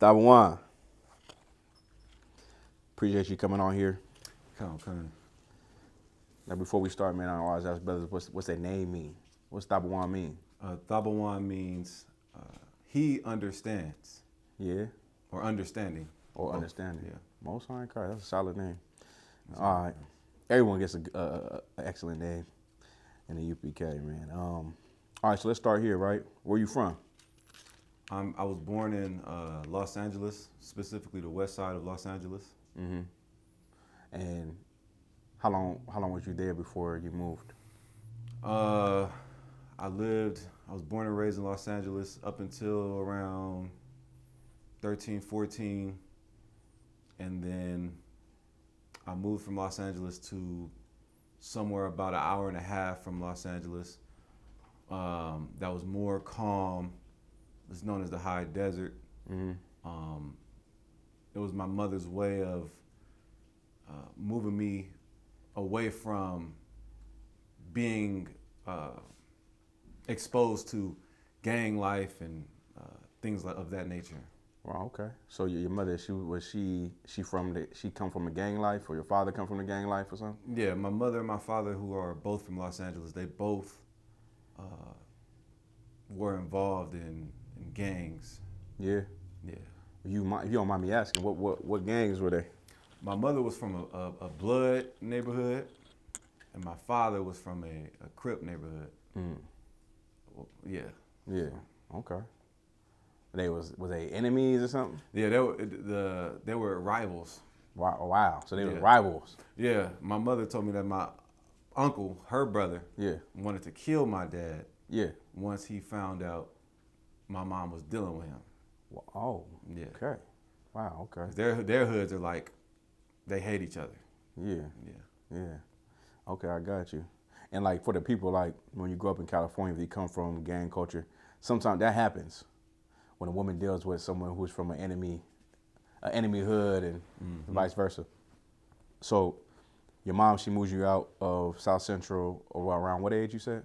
Thabawan, appreciate you coming on here. Come. Now, before we start, man, I always ask brothers, what's their name mean? What's Thabawan mean? Thabawan means he understands Yeah, or understanding. or Both. understanding. Yeah. Most High in Christ. That's a solid name. All right, everyone gets a excellent name in the UPK, man. All right, so let's start here, right? Where you from? I was born in Los Angeles, specifically the west side of Los Angeles. Mm-hmm. And how long was you there before you moved? I was born and raised in Los Angeles up until around 13, 14. And then I moved from Los Angeles to somewhere about an hour and a half from Los Angeles. That was more calm. It's known as the high desert. Mm-hmm. It was my mother's way of moving me away from being exposed to gang life and things of that nature. Wow, okay. So your mother, she come from a gang life, or your father come from a gang life or something? Yeah, my mother and my father, who are both from Los Angeles, they both were involved in gangs. Yeah. Yeah. If you don't mind me asking, what gangs were they? My mother was from a Blood neighborhood, and my father was from a Crip neighborhood. Mm. Well, yeah. Yeah. Okay. Was they enemies or something? Yeah, they were rivals. Wow. So they were Yeah. rivals. Yeah, my mother told me that my uncle, her brother, Yeah. wanted to kill my dad Yeah. once he found out my mom was dealing with him. Well, oh. Yeah. Okay. Wow. Okay. Their hoods are like, they hate each other. Yeah. Yeah. Yeah. Okay, I got you. And like for the people, like when you grow up in California, if you come from gang culture, sometimes that happens when a woman deals with someone who's from an enemy hood, and vice versa. So your mom, she moves you out of South Central around what age you said?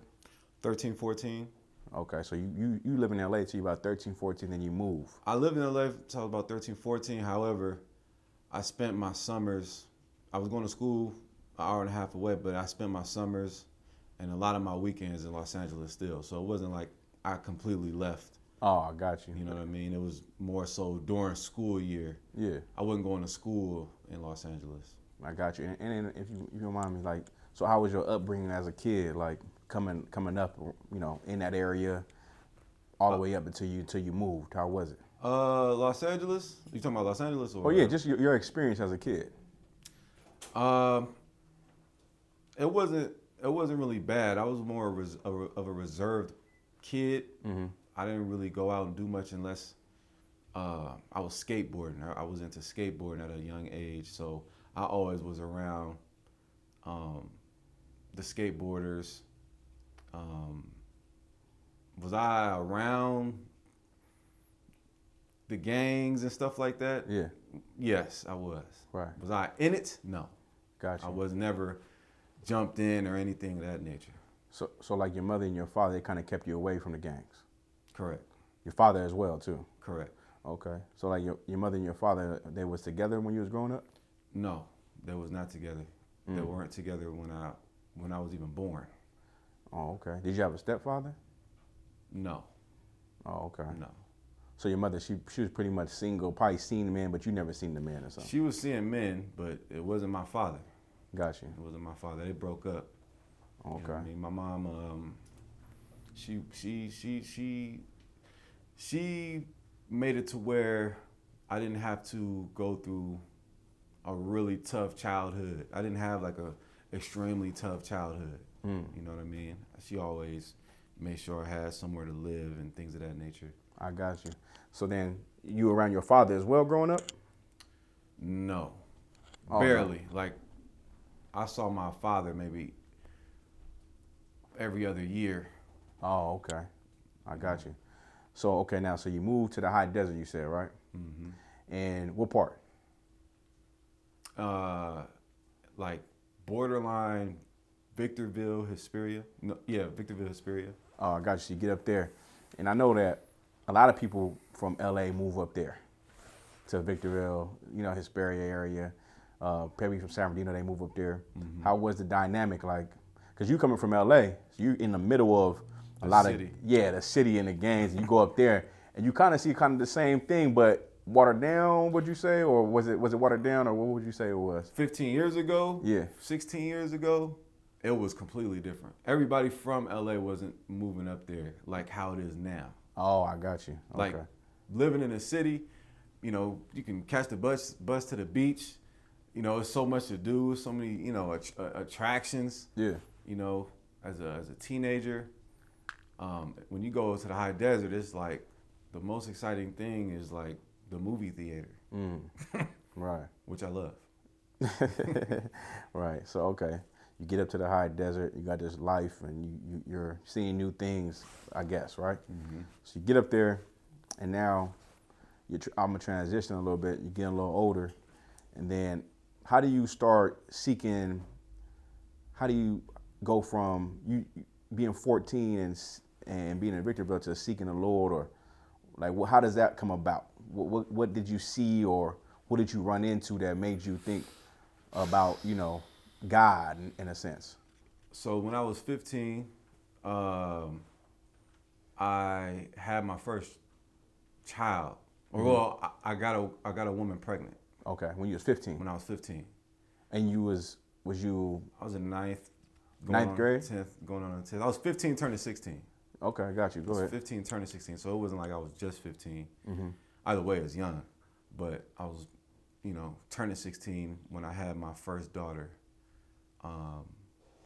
13, 14. Okay, so you live in LA till you about 13, 14, then you move. I lived in LA until about 13, 14. However, I spent my summers, I was going to school an hour and a half away, but I spent my summers and a lot of my weekends in Los Angeles still. So it wasn't like I completely left. Oh, I got you. You know what I mean? It was more so during school year. Yeah, I wasn't going to school in Los Angeles. I got you. And if you don't mind me, like, so how was your upbringing as a kid, like coming up, in that area, all the way up until you moved? How was it? Los Angeles? You talking about Los Angeles or? Oh yeah, just your experience as a kid. It wasn't really bad. I was more of a reserved kid. Mm-hmm. I didn't really go out and do much unless I was skateboarding. I was into skateboarding at a young age, so I always was around the skateboarders. Was I around the gangs and stuff like that? Yeah. Yes, I was. Right. Was I in it? No. Gotcha. I was never jumped in or anything of that nature. So like your mother and your father, they kind of kept you away from the gangs. Correct. Your father as well too. Correct. Okay. So like your mother and your father, they was together when you was growing up? No, they was not together. They weren't together when I was even born. Oh, okay. Did you have a stepfather? No. Oh, okay. No. So your mother, she was pretty much single, probably seen the man, but you never seen the man or something. She was seeing men, but it wasn't my father. Got you. It wasn't my father. They broke up. Okay. You know what I mean, my mom, she made it to where I didn't have to go through a really tough childhood. I didn't have like a extremely tough childhood. You know what I mean? She always made sure I had somewhere to live and things of that nature. I got you. So then you around your father as well growing up? No, Oh, barely. Like I saw my father maybe every other year. Oh, okay. I got you. So, okay, now, so you moved to the high desert, you said, right? Mm-hmm. And what part? Like borderline Victorville, Hesperia. No, yeah, Victorville, Hesperia. Oh, I got you. So you get up there. And I know that a lot of people from LA move up there. to Victorville, Hesperia area. Maybe from San Bernardino, they move up there. How was the dynamic like? Because you coming from LA, so you in the middle of a lot of the city and the gangs. And you go up there and you kind of see kind of the same thing, but watered down. Would you say, or was it watered down, or what would you say it was? 15 years ago, Yeah, 16 years ago, it was completely different. Everybody from LA wasn't moving up there like how it is now. Oh, I got you. Okay. Like living in a city, you can catch the bus to the beach. It's so much to do, so many, attractions. Yeah. As a teenager, when you go to the high desert, it's like the most exciting thing is like the movie theater. Right. Which I love. Right. So, okay. You get up to the high desert, you got this life, and you're seeing new things, I guess, right? Mm-hmm. So you get up there, and now I'm going to transition a little bit. You're getting a little older, and then how do you start seeking, how do you go from you being 14 and being in Victorville to seeking the Lord, or like how does that come about? What did you see, or what did you run into that made you think about God in a sense? So when I was 15, I had my first child. Mm-hmm. Well, I got a woman pregnant. Okay, when you was 15. When I was 15. And you was you? I was in ninth grade. 10th, going on 10th. I was 15, turning 16. Okay, I got you. Go ahead. 15, turning 16. So it wasn't like I was just 15. Mm-hmm. Either way, it's young, but I was, turning 16 when I had my first daughter,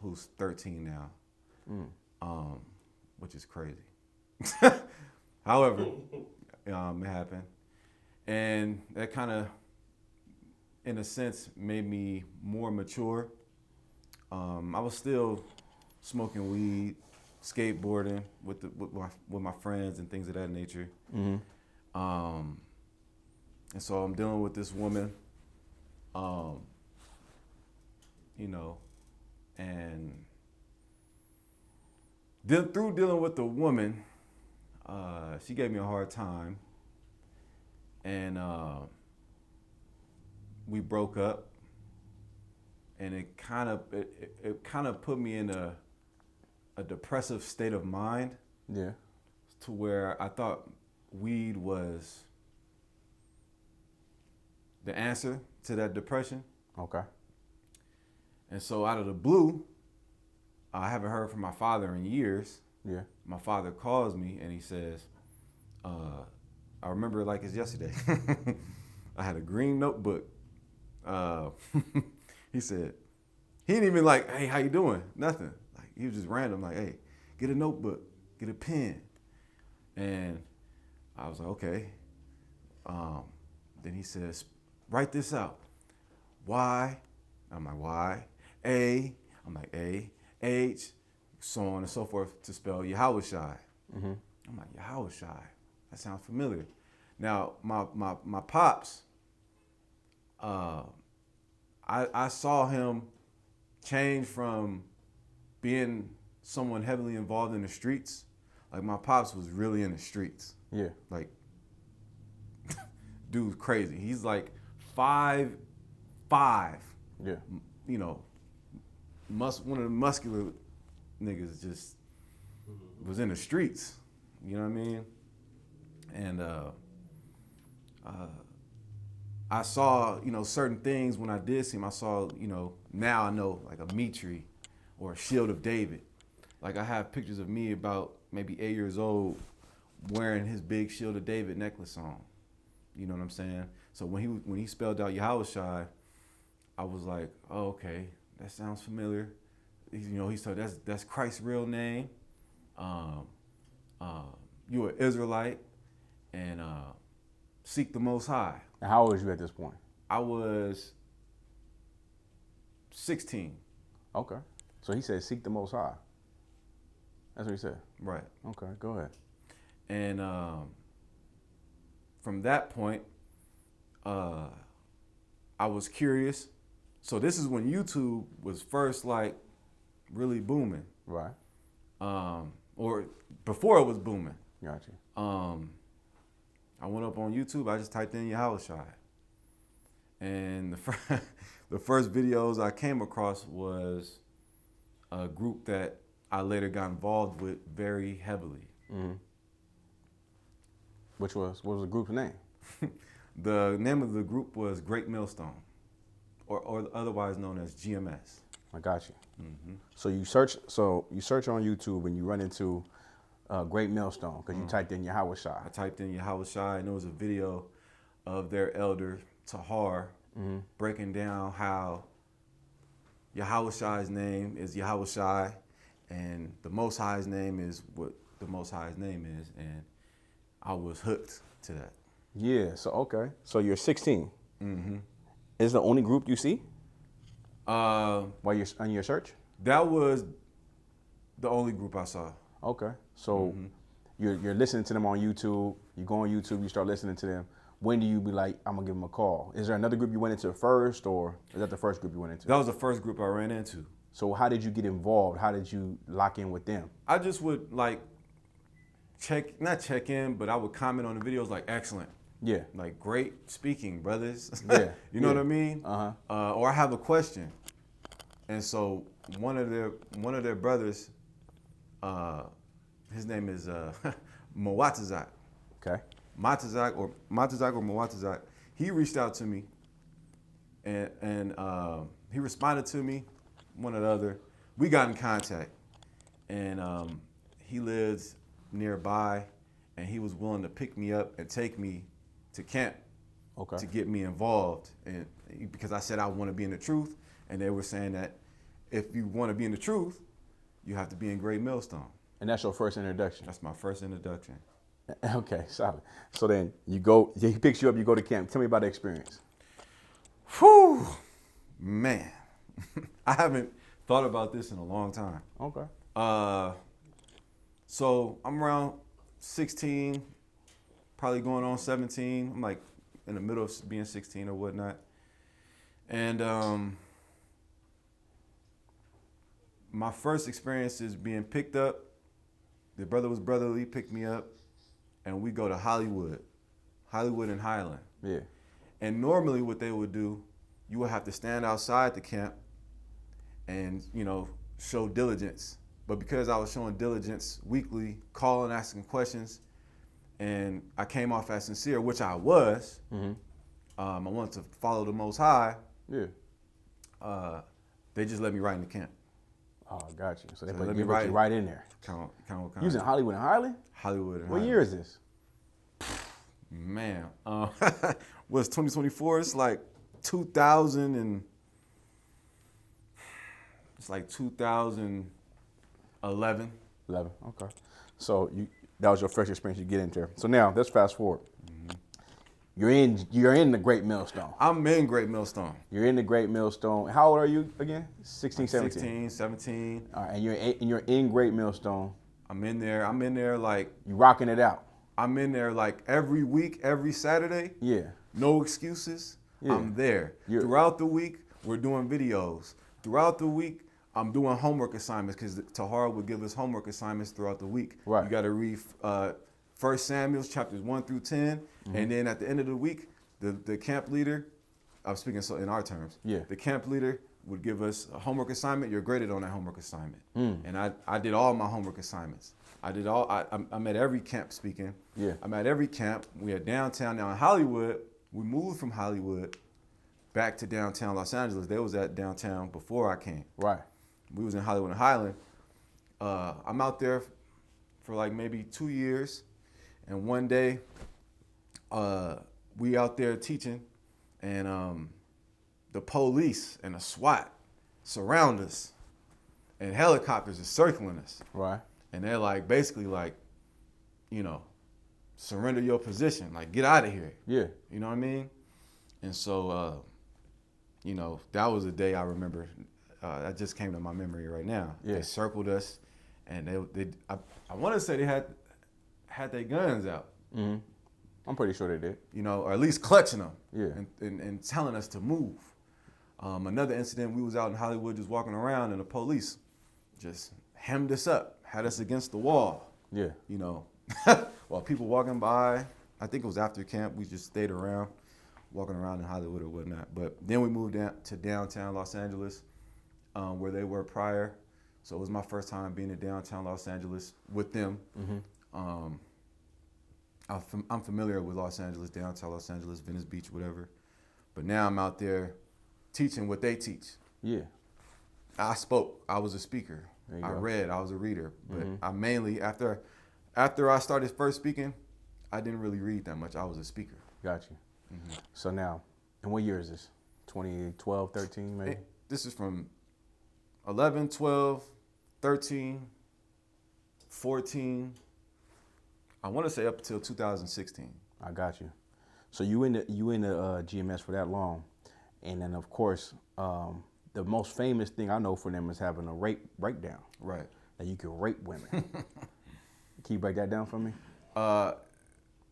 who's 13 now, which is crazy. However, it happened, and that kind of, in a sense, made me more mature. I was still smoking weed, skateboarding with my friends and things of that nature. Mm-hmm. And so I'm dealing with this woman, and then through dealing with the woman, she gave me a hard time, and we broke up, and it kind of put me in a depressive state of mind. Yeah. To where I thought weed was the answer to that depression. Okay. And so out of the blue, I haven't heard from my father in years. Yeah. My father calls me and he says, I remember it like it's yesterday. I had a green notebook. He said, he didn't even like, hey, how you doing? Nothing. Like, he was just random, like, hey, get a notebook, get a pen. And I was like, okay. Then he says, write this out. Y, I'm like, Y. A, I'm like, A. H, so on and so forth to spell Yahushai. Mm-hmm. I'm like, Yahushai, that sounds familiar. Now, my pops, I saw him change from being someone heavily involved in the streets. Like, my pops was really in the streets. Yeah. Like, dude's crazy. He's like 5'5". Yeah. One of the muscular niggas just was in the streets. You know what I mean? And I saw, certain things when I did see him. I saw, now I know, like a Mitri or a Shield of David. Like, I have pictures of me about maybe 8 years old wearing his big Shield of David necklace on. You know what I'm saying? So when he spelled out Yahushai, I was like, oh, okay, that sounds familiar. He said that's Christ's real name. You an Israelite, and seek the Most High. And how old was you at this point? I was 16. Okay. So he said, seek the Most High. That's what he said. Right. Okay, go ahead. And from that point, I was curious. So this is when YouTube was first like really booming. Right. Or before it was booming. Gotcha. I I went up on YouTube. I just typed in Yahushai. And the first videos I came across was a group that I later got involved with very heavily. Mm-hmm. What was the group's name? The name of the group was Great Millstone, or otherwise known as GMS. I got you. Mm-hmm. So you search on YouTube and you run into Great Millstone because you typed in Yahushai. I typed in Yahushai, and there was a video of their elder Tahar breaking down how Yahushai's name is Yahushai, and the Most High's name is what the Most High's name is, and I was hooked to that. Yeah. So okay. So you're 16. Mm-hmm. Is the only group you see Uh, while you're on your search? that was the only group I saw. Okay. So you're listening to them on YouTube. You go on YouTube. You start listening to them. When do you be like, I'm gonna give them a call? Is there another group you went into first, or is that the first group you went into? That was the first group I ran into. So how did you get involved? How did you lock in with them? I just would like not check in, but I would comment on the videos like excellent. Yeah. Like great speaking, brothers. Yeah. You know what I mean? Uh-huh. Or I have a question, and so one of their brothers, his name is Mawatazak. Okay. Matazak or Mawatazak. He reached out to me, and he responded to me, one or the other. We got in contact, and he lives nearby, and he was willing to pick me up and take me to camp. Okay. To get me involved, and because I said I want to be in the truth, and they were saying that if you want to be in the truth, you have to be in Great Millstone. And that's your first introduction. That's my first introduction. Okay, solid. So then you go. He picks you up. You go to camp. Tell me about the experience. Whew, man, I haven't thought about this in a long time. Okay. So I'm around 16, probably going on 17. I'm like in the middle of being 16 or whatnot. And my first experience is being picked up. The brother was brotherly, picked me up, and we go to Hollywood and Highland. Yeah. And normally what they would do, you would have to stand outside the camp and, show diligence. But because I was showing diligence weekly, calling, asking questions, and I came off as sincere, which I was, I wanted to follow the Most High. Yeah. They just let me right in the camp. Oh, I got you. So they let put me you right- right in there. Kind of. You was in Hollywood and Highland? Hollywood and What Highland. year is this? Man, was 2024? It's like 2000 and it's like 2011. 11. Okay. So that was your first experience you get into there. So now let's fast forward. You're in the Great Millstone. I'm in Great Millstone. You're in the Great Millstone. How old are you again? 16, 17. 16, 17. All right, and you're in Great Millstone. I'm in there like You rocking it out. I'm in there like every week, every Saturday. Yeah. No excuses. Yeah. I'm there. You're- Throughout the week, we're doing videos. Throughout the week, I'm doing homework assignments because Tahar would give us homework assignments throughout the week. Right. You got to read 1 Samuel chapters 1 through 10, and then at the end of the week, the camp leader, I'm speaking so in our terms. Yeah. The camp leader would give us a homework assignment. You're graded on that homework assignment. And I did all my homework assignments. I'm at every camp speaking. Yeah. I'm at every camp. We are downtown now in Hollywood. We moved from Hollywood back to downtown Los Angeles. They was at downtown before I came. Right. We was in Hollywood and Highland. I'm out there for like maybe 2 years. And one day, we out there teaching, and the police and the SWAT surround us, and helicopters are circling us. Right. And they're like, basically like, surrender your position, like get out of here. Yeah. You know what I mean? And so, that was a day I remember. That just came to my memory right now. Yeah. They circled us, and I want to say they had their guns out. Mm-hmm. I'm pretty sure they did. Or at least clutching them. Yeah. And telling us to move. Another incident, we was out in Hollywood just walking around, and the police just hemmed us up, had us against the wall. Yeah. While people walking by, I think it was after camp. We just stayed around, walking around in Hollywood or whatnot. But then we moved down to downtown Los Angeles, where they were prior. So it was my first time being in downtown Los Angeles with them. Mm-hmm. I'm familiar with Los Angeles, downtown Los Angeles, Venice Beach, whatever. But now I'm out there teaching what they teach. Yeah. I spoke. I was a speaker. I read. I was a reader. But I mainly, after I started first speaking, I didn't really read that much. I was a speaker. Got you. Mm-hmm. So now, and what year is this? 2012, 13 maybe? This is from 11, 12, 13, 14. I want to say up until 2016. I got you. So you in the GMS for that long, and then of course the most famous thing I know for them is having a rape breakdown. Right. That you can rape women. Can you break that down for me?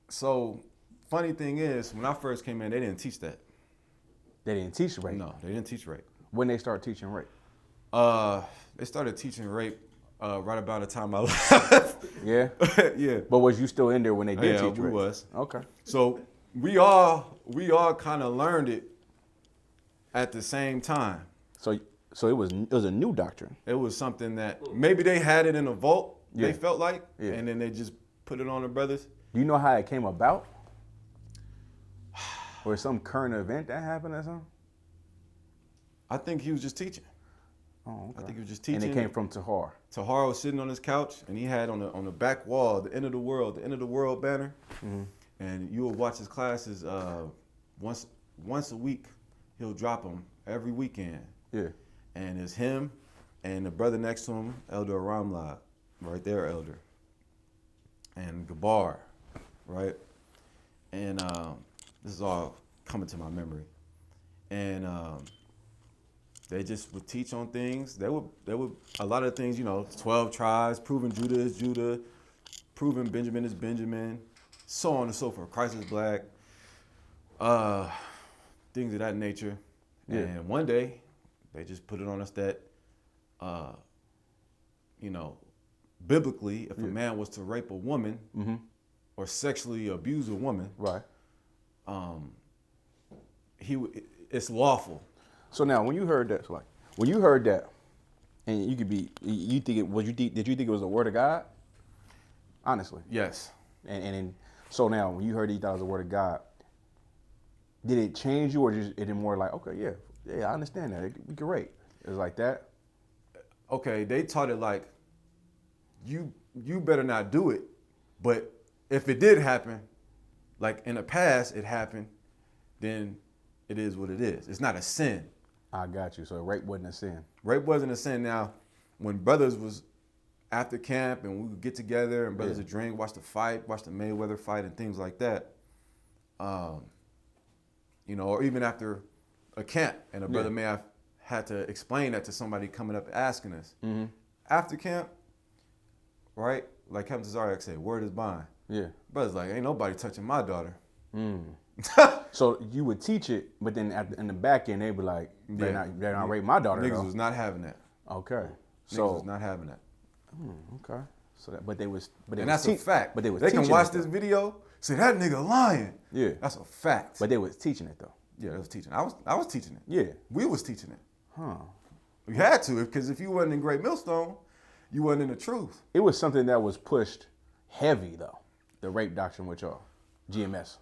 So funny thing is, when I first came in, they didn't teach that. They didn't teach rape. No, they didn't teach rape. When they start teaching rape? They started teaching rape right about the time I left. Yeah? Yeah. But was you still in there when they did teach rape? Yeah, we was. Okay. So we all kind of learned it at the same time. So it was a new doctrine. It was something that maybe they had it in a vault, Yeah. they felt like, Yeah. and then they just put it on the brothers. Do you know how it came about? Or some current event that happened or something? I think he was just teaching. Oh, okay. I think he was just teaching. And it came from Tahar. Tahar was sitting on his couch, and he had on the back wall the end of the world banner. Mm-hmm. And you will watch his classes once a week. He'll drop them every weekend. Yeah. And it's him and the brother next to him, Elder Ramlad, right there, Elder, and Gabar, right? And this is all coming to my memory. And they just would teach on things. They would a lot of things, 12 tribes, proving Judah is Judah, proving Benjamin is Benjamin, so on and so forth. Christ is black, things of that nature. Yeah. And one day, they just put it on us that, biblically, if a man was to rape a woman or sexually abuse a woman, right, it's lawful. So now, when you heard that, and you could be, you think it was, did you think it was the word of God? Honestly. Yes. And so now, when you heard you thought it was the word of God, did it change you, or just it more like, okay, yeah, I understand that, we can rape? It was like that. Okay, they taught it like, you better not do it, but if it did happen, like in the past it happened, then it is what it is. It's not a sin. I got you. So rape wasn't a sin. Rape wasn't a sin. Now, when brothers was after camp and we would get together and brothers would drink, watch the Mayweather fight and things like that, or even after a camp and a brother may have had to explain that to somebody coming up asking us. Mm-hmm. After camp, right? Like Captain Zarek said, word is bond. Yeah. Brother's like, ain't nobody touching my daughter. Mm. So you would teach it, but then in the back end, they'd be like, they're not rape my daughter. Niggas was not having that. Okay. Niggas was not having that. Okay. So that, but that's a fact. But they can watch this video, say that nigga lying. Yeah. That's a fact. But they was teaching it though. Yeah, they was teaching. I was teaching it. Yeah. We was teaching it. Huh. We had to, because if you wasn't in Great Millstone, you wasn't in the truth. It was something that was pushed heavy though. The rape doctrine with y'all, GMS.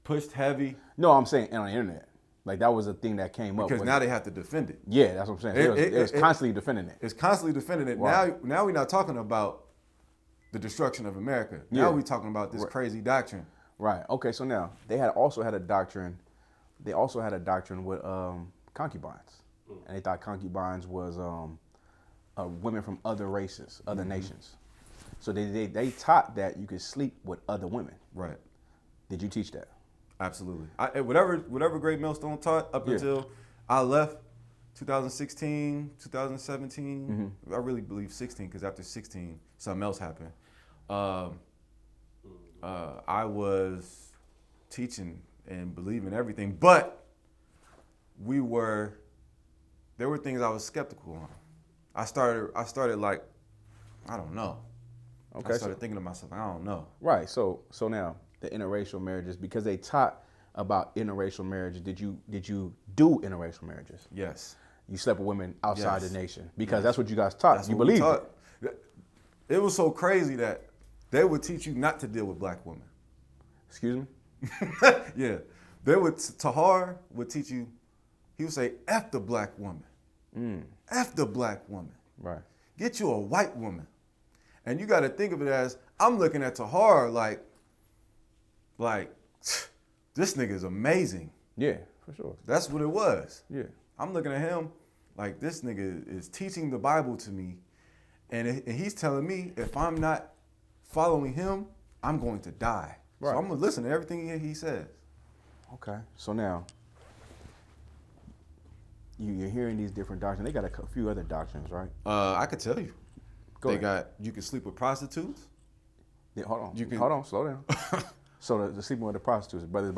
Pushed heavy? No, I'm saying on the internet. Like that was a thing that came up. Because now they have to defend it. Yeah, that's what I'm saying. It was constantly defending it. It's constantly defending it. Right. Now we're not talking about the destruction of America. Now we're talking about this crazy doctrine. Right. Okay. So now they also had a doctrine. They also had a doctrine with concubines, and they thought concubines was women from other races, other nations. So they taught that you could sleep with other women. Right. Did you teach that? Absolutely. Whatever Great Millstone taught up until I left, 2016, 2017. I really believe 16, because after 16, something else happened. I was teaching and believing everything, but there were things I was skeptical on. I started like, I don't know. Okay. I started thinking to myself, I don't know. Right. So now the interracial marriages, because they taught about interracial marriages. Did you do interracial marriages? Yes. You slept with women outside Yes. the nation because Yes. that's what you guys taught. That's You what we believed taught. it. It was so crazy that they would teach you not to deal with black women. Excuse me. Yeah. Tahar would teach you, he would say, F the black woman. F the black woman. Right. Get you a white woman. And you got to think of it as, I'm looking at Tahar like, this nigga is amazing. Yeah, for sure. That's what it was. Yeah. I'm looking at him like, this nigga is teaching the Bible to me. And he's telling me if I'm not following him, I'm going to die. Right. So I'm going to listen to everything he says. Okay. So now you're hearing these different doctrines. They got a few other doctrines, right? I could tell you. Go ahead. You can sleep with prostitutes. Yeah, hold on. You can- Hold on. Slow down. So the sleeping with the prostitutes, brothers.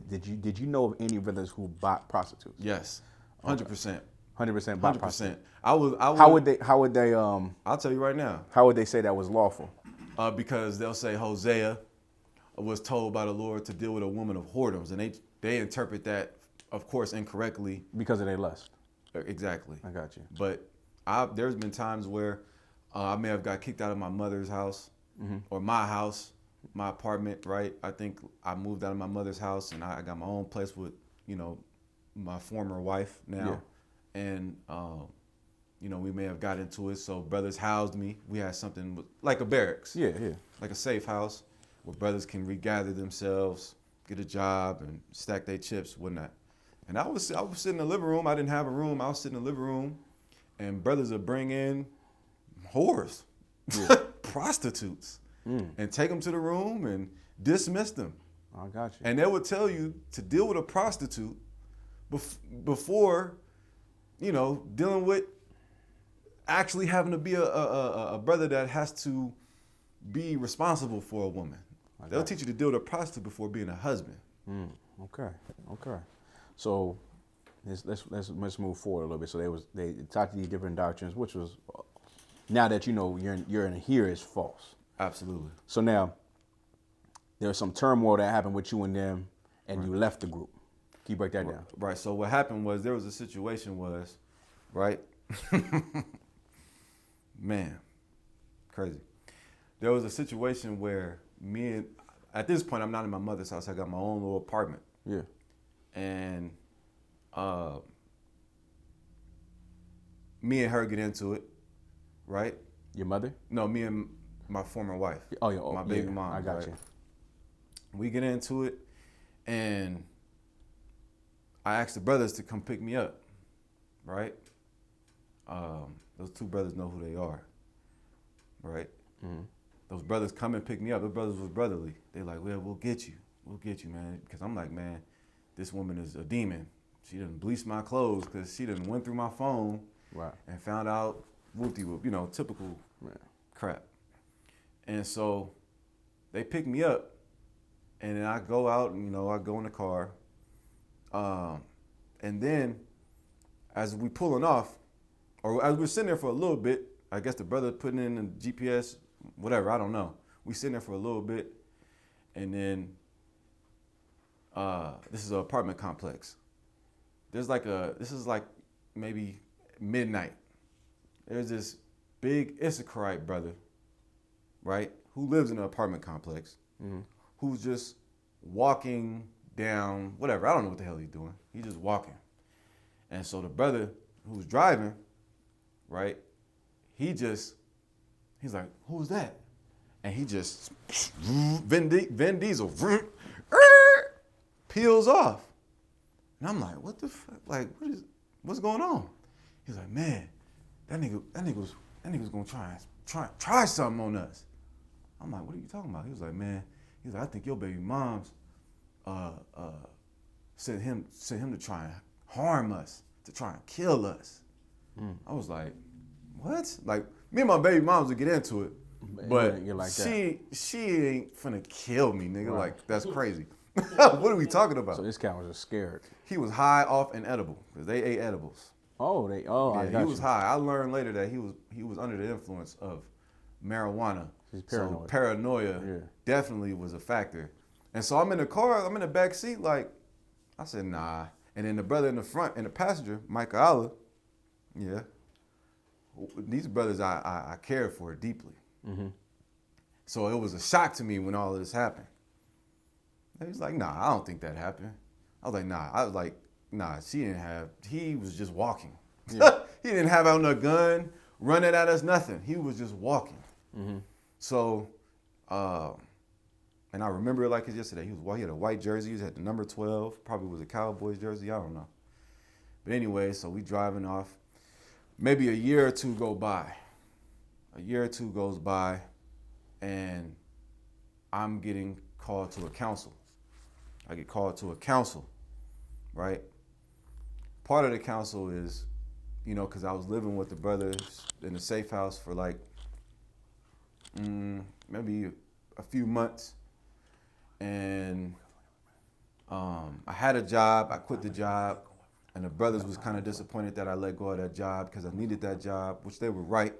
Did you know of any brothers who bought prostitutes? Yes, 100%. 100% bought 100%. prostitutes. I would. How would they? I'll tell you right now. How would they say that was lawful? Because they'll say Hosea was told by the Lord to deal with a woman of whoredoms, and they interpret that, of course, incorrectly. Because of their lust. Exactly. I got you. But there's been times where I may have got kicked out of my mother's house or my house, my apartment, right? I think I moved out of my mother's house and I got my own place with, my former wife now. Yeah. And, we may have got into it. So brothers housed me. We had something like a barracks. Yeah. Like a safe house where brothers can regather themselves, get a job and stack their chips, whatnot. And I was sitting in the living room. I didn't have a room. I was sitting in the living room and brothers would bring in whores, prostitutes, and take them to the room and dismiss them. I got you. And they would tell you to deal with a prostitute before, dealing with actually having to be a brother that has to be responsible for a woman. They'll teach you to deal with a prostitute before being a husband. Okay. So let's move forward a little bit. So they taught you these different doctrines, which was, now that you know you're in here, is false. Absolutely. So now there's some turmoil that happened with you and them, and you left the group. Can you break that down? Right. So what happened was there was a situation right? Man, crazy. There was a situation where at this point, I'm not in my mother's house. I got my own little apartment. Yeah. And me and her get into it, right? Your mother? No, me and my former wife. Oh, yeah. My baby mom. I got you. We get into it, and I asked the brothers to come pick me up, right? Those two brothers know who they are, right? Mm-hmm. Those brothers come and pick me up. Those brothers was brotherly. They like, well, we'll get you, man. Because I'm like, man, this woman is a demon. She done bleached my clothes because she done went through my phone and found out whoop-de-whoop, typical crap. And so they pick me up, and then I go out, and, I go in the car. And then as we pulling off, or as we're sitting there for a little bit, I guess the brother putting in the GPS, whatever, I don't know. We sitting there for a little bit, and then this is an apartment complex. This is like maybe midnight. There's this big Issacharite brother, right, who lives in an apartment complex, who's just walking down, whatever, I don't know what the hell he's doing. He's just walking. And so the brother who's driving, right, he's like, who's that? And he just, Vin Diesel, peels off. And I'm like, what the fuck? Like, what's going on? He's like, man, that nigga's gonna try something on us. I'm like, what are you talking about? He was like, man, I think your baby mom's sent him to try and harm us, to try and kill us. I was like, what? Like, me and my baby moms would get into it, but like she ain't finna kill me, nigga. Right. Like, that's crazy. What are we talking about? So this guy was just scared. He was high off an edible because they ate edibles. I got he was high. I learned later that he was under the influence of marijuana She's paranoid. So paranoia definitely was a factor. And so I'm in the car, I'm in the back seat, like, I said, nah. And then the brother in the front, and the passenger, Micah Allah, yeah. These brothers I cared for deeply. Mm-hmm. So it was a shock to me when all of this happened. He was like, nah, I don't think that happened. I was like, nah. I was like, nah, he was just walking. Yeah. He didn't have out no gun, running at us, nothing. He was just walking. Mm-hmm. So, and I remember it like it's yesterday. He had a white jersey. He had the number 12. Probably was a Cowboys jersey. I don't know. But anyway, so we driving off. Maybe a year or two go by. A year or two goes by, and I'm getting called to a council. I get called to a council, right? Part of the council is, because I was living with the brothers in the safe house for like maybe a few months. And I had a job. I quit the job. And the brothers was kind of disappointed that I let go of that job because I needed that job, which they were right.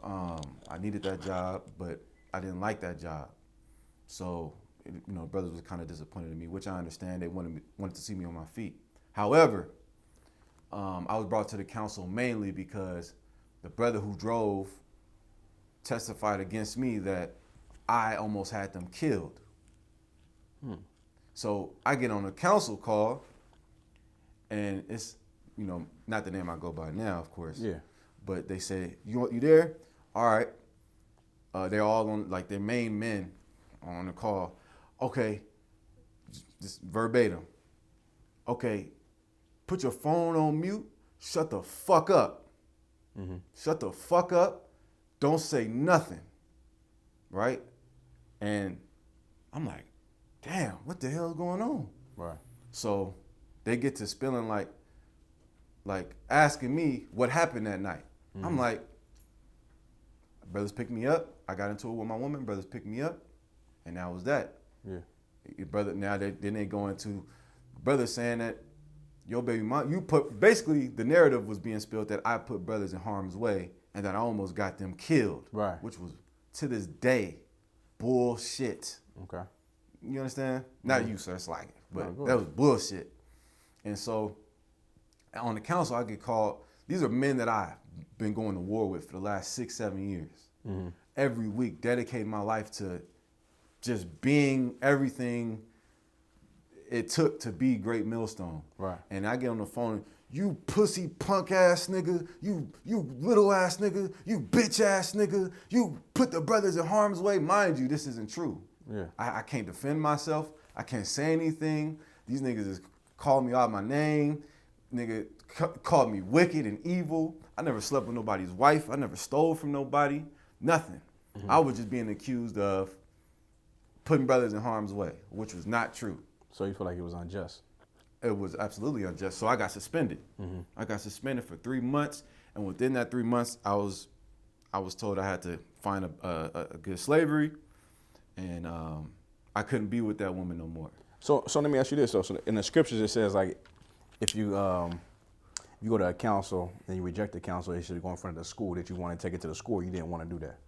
I needed that job, but I didn't like that job. So, brothers was kind of disappointed in me, which I understand. They wanted to see me on my feet. However, I was brought to the council mainly because the brother who drove testified against me that I almost had them killed. So I get on a council call, and it's, not the name I go by now, of course. Yeah. But they say, you there? All right. They're all on, like, their main men on the call. Okay, just verbatim. Okay, put your phone on mute. Shut the fuck up. Mm-hmm. Shut the fuck up. Don't say nothing. Right? And I'm like, damn, what the hell is going on? Right. So they get to spilling like asking me what happened that night. Mm-hmm. I'm like, brothers picked me up. I got into it with my woman. Brothers picked me up, and that was that. Yeah. Your brother. Now then they go into brothers saying that your baby mom. You put basically the narrative was being spilled that I put brothers in harm's way and that I almost got them killed. Right. Which was to this day bullshit. Okay. You understand? Not you, sir. It's like, but that was bullshit. And so on the council, I get called. These are men that I've been going to war with for the last 6-7 years. Mm-hmm. Every week, dedicating my life to just being everything it took to be Great Millstone. Right. And I get on the phone, you pussy punk ass nigga, you little ass nigga, you bitch ass nigga, you put the brothers in harm's way. Mind you, this isn't true. Yeah. I can't defend myself. I can't say anything. These niggas is calling me out my name. Nigga called me wicked and evil. I never slept with nobody's wife. I never stole from nobody. Nothing. Mm-hmm. I was just being accused of putting brothers in harm's way, which was not true. So you feel like it was unjust? It was absolutely unjust. So I got suspended. Mm-hmm. I got suspended for 3 months, and within that 3 months, I was told I had to find a good slavery, and I couldn't be with that woman no more. So let me ask you this. So in the scriptures it says like, if you go to a council and you reject the council, you should go in front of the school that you want to take it to the school. You didn't want to do that.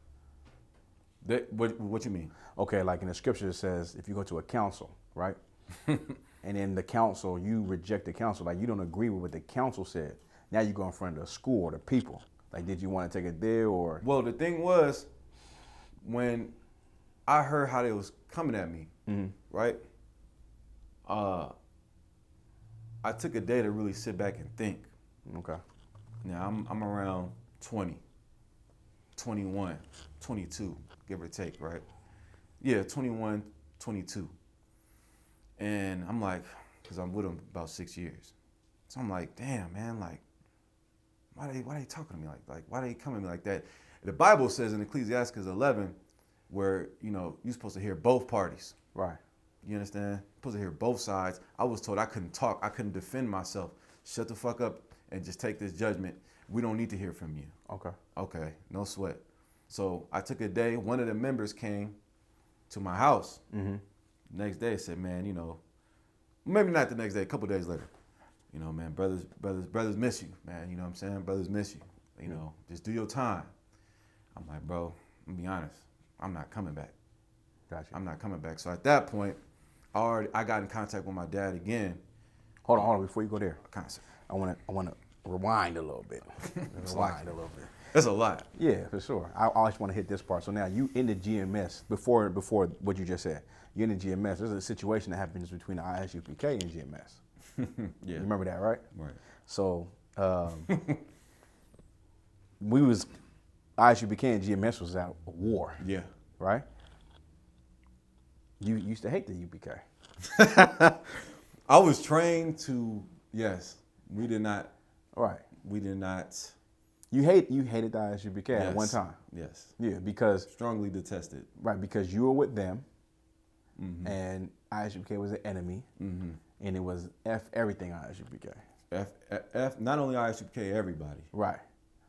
What you mean? Okay, like in the scripture it says if you go to a council, right? And in the council, you reject the council. Like you don't agree with what the council said. Now you go in front of the school or the people. Like, did you want to take it there or? Well, the thing was, when I heard how they was coming at me, mm-hmm. right? I took a day to really sit back and think. Okay. Now I'm around 20, 21, 22, give or take, right? Yeah, 21, 22. And I'm like, because I'm with them about 6 years. So I'm like, damn, man, like, why they talking to me like why they coming at me like that? The Bible says in Ecclesiastes 11, where, you're supposed to hear both parties. Right. You understand? You're supposed to hear both sides. I was told I couldn't talk. I couldn't defend myself. Shut the fuck up and just take this judgment. We don't need to hear from you. Okay. Okay, no sweat. So I took a day. One of the members came to my house. Mm-hmm. Next day said, man, maybe not the next day, a couple days later, man, brothers miss you, man. You know what I'm saying? Brothers miss you. Just do your time. I'm like, bro, I'm gonna be honest, I'm not coming back. Gotcha. I'm not coming back. So at that point, I got in contact with my dad again. Hold on. Before you go there, Concept. I want to rewind a little bit. Rewind a little bit. That's a lot. Yeah, for sure. I always want to hit this part. So now you in the GMS before what you just said. You're in the GMS. There's a situation that happens between the ISUPK and GMS. Yeah. You remember that, right? Right. So we was ISUPK and GMS was at war. Yeah. Right. You used to hate the UPK. I was trained to, yes, we did not. Right. We did not. You hated the ISUPK Yes. at one time. Yes. Yeah, because Strongly detested. right, because you were with them, Mm-hmm. and ISUPK was an enemy, Mm-hmm. and it was F everything ISUPK. F, not only ISUPK, everybody. Right.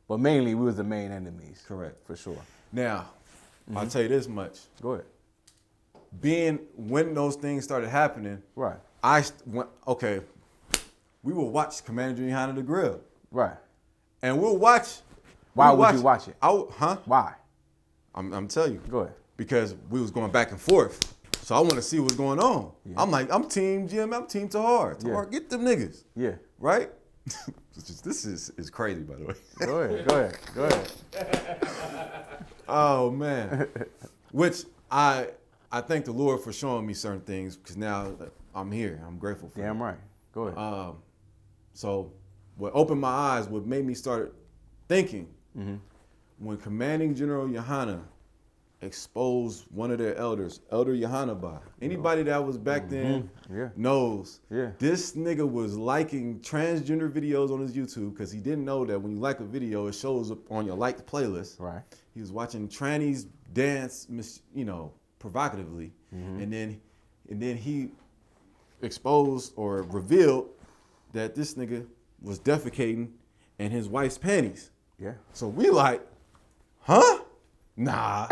But mainly we was the main enemies. Correct. For sure. Now, I'll tell you this much. Go ahead. When those things started happening, Right. we will watch Commander Junior High the Grill. Right. And we'll watch. Why would you watch it? Why? I'm telling you. Go ahead. Because we was going back and forth. So I want to see what's going on. Yeah. I'm like, I'm team Jim, I'm team Tahar. Yeah. Tahar, get them niggas. Yeah. Right? This is crazy, by the way. Go ahead. Go ahead. Go ahead. Oh, man. Which I thank the Lord for showing me certain things because now I'm here. I'm grateful for it. Damn right. Go ahead. So what opened my eyes, what made me start thinking, when Commanding General Yohana exposed one of their elders, Elder Yohanaba. Anybody that was back then knows this nigga was liking transgender videos on his YouTube because he didn't know that when you like a video, it shows up on your liked playlist. Right. He was watching trannies dance, provocatively, and then he exposed or revealed that this nigga was defecating in his wife's panties. Yeah. So we like, huh? Nah,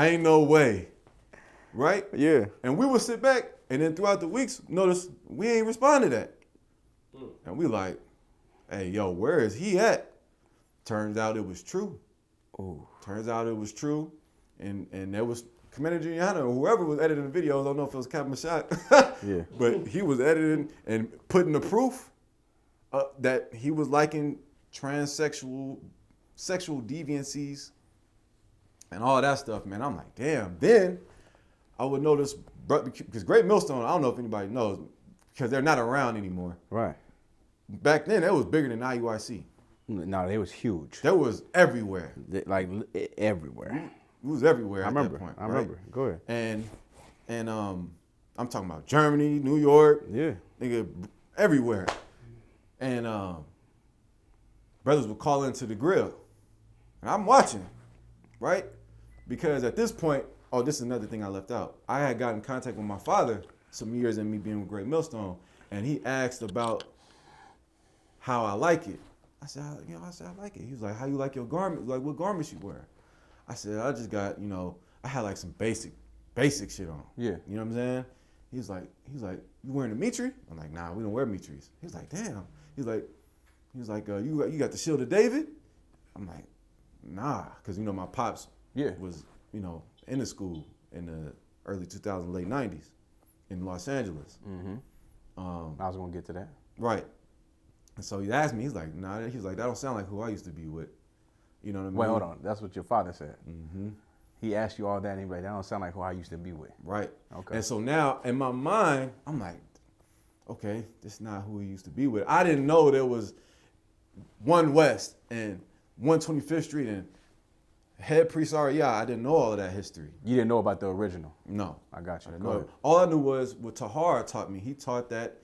ain't no way, right? Yeah. And we would sit back, and then throughout the weeks, notice we ain't respond to that. And we like, hey, yo, where is he at? Turns out it was true. Ooh. Turns out it was true, and there was Commander Giuliano, or whoever was editing the videos. I don't know if it was Captain Mashad, Yeah. but he was editing and putting the proof that he was liking transsexual, sexual deviancies, and all that stuff. Man, I'm like, damn. Then I would notice because Great Millstone. I don't know if anybody knows because they're not around anymore. Right. Back then, it was bigger than IUIC. No, they was huge. That was everywhere. Like everywhere. It was everywhere I at remember. that point. I remember. Go ahead. And I'm talking about Germany, New York, Yeah. nigga, everywhere. And brothers would call into the grill. And I'm watching, right? Because at this point, this is another thing I left out. I had gotten in contact with my father some years in me being with Great Millstone, and he asked about how I like it. I said, I like it. He was like, how you like your garment? Like, what garments you wear? I said, I just got, I had like some basic shit on. Yeah. You know what I'm saying? He's like, you wearing a Mitri? I'm like, nah, we don't wear Mitris. He's like, damn. He's like, you got the Shield of David? I'm like, nah, because my pops was, in the school in the early 2000s, late 90s in Los Angeles. Mm-hmm. I was gonna get to that. Right. And so he asked me, he's like, nah, that don't sound like who I used to be with. You know what I mean? Wait, hold on. That's what your father said. Mm-hmm. He asked you all that, and he was like, that don't sound like who I used to be with. Right. Okay. And so now, in my mind, I'm like, okay, this is not who he used to be with. I didn't know there was 1 West and 125th Street and Head Priest Aria. I didn't know all of that history. You didn't know about the original. No. I got you. I didn't Go know. ahead. All I knew was what Tahar taught me. He taught that,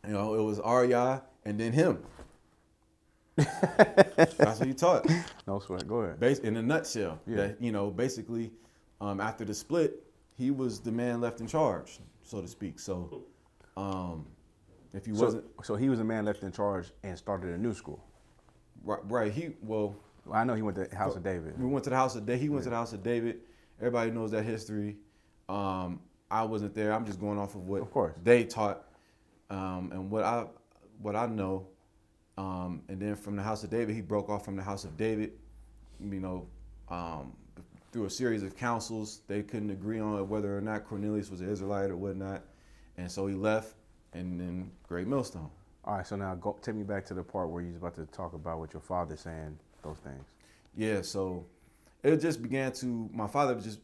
it was Aria and then him. That's what he taught. No sweat. Go ahead. In a nutshell, Yeah. that basically, after the split, he was the man left in charge, so to speak. So, if he wasn't, so he was the man left in charge and started a new school. right, Well, I know he went to the House of David. We went to the House of David. He went to the House of David. Everybody knows that history. I wasn't there. I'm just going off of what Of course. they taught, and what I know And then from the house of David, he broke off from the house of David. Through a series of councils, they couldn't agree on whether or not Cornelius was an Israelite or whatnot. And so he left, and then Great Millstone. All right, so now take me back to the part where you was about to talk about what your father saying those things. Yeah, so it just began to, my father just,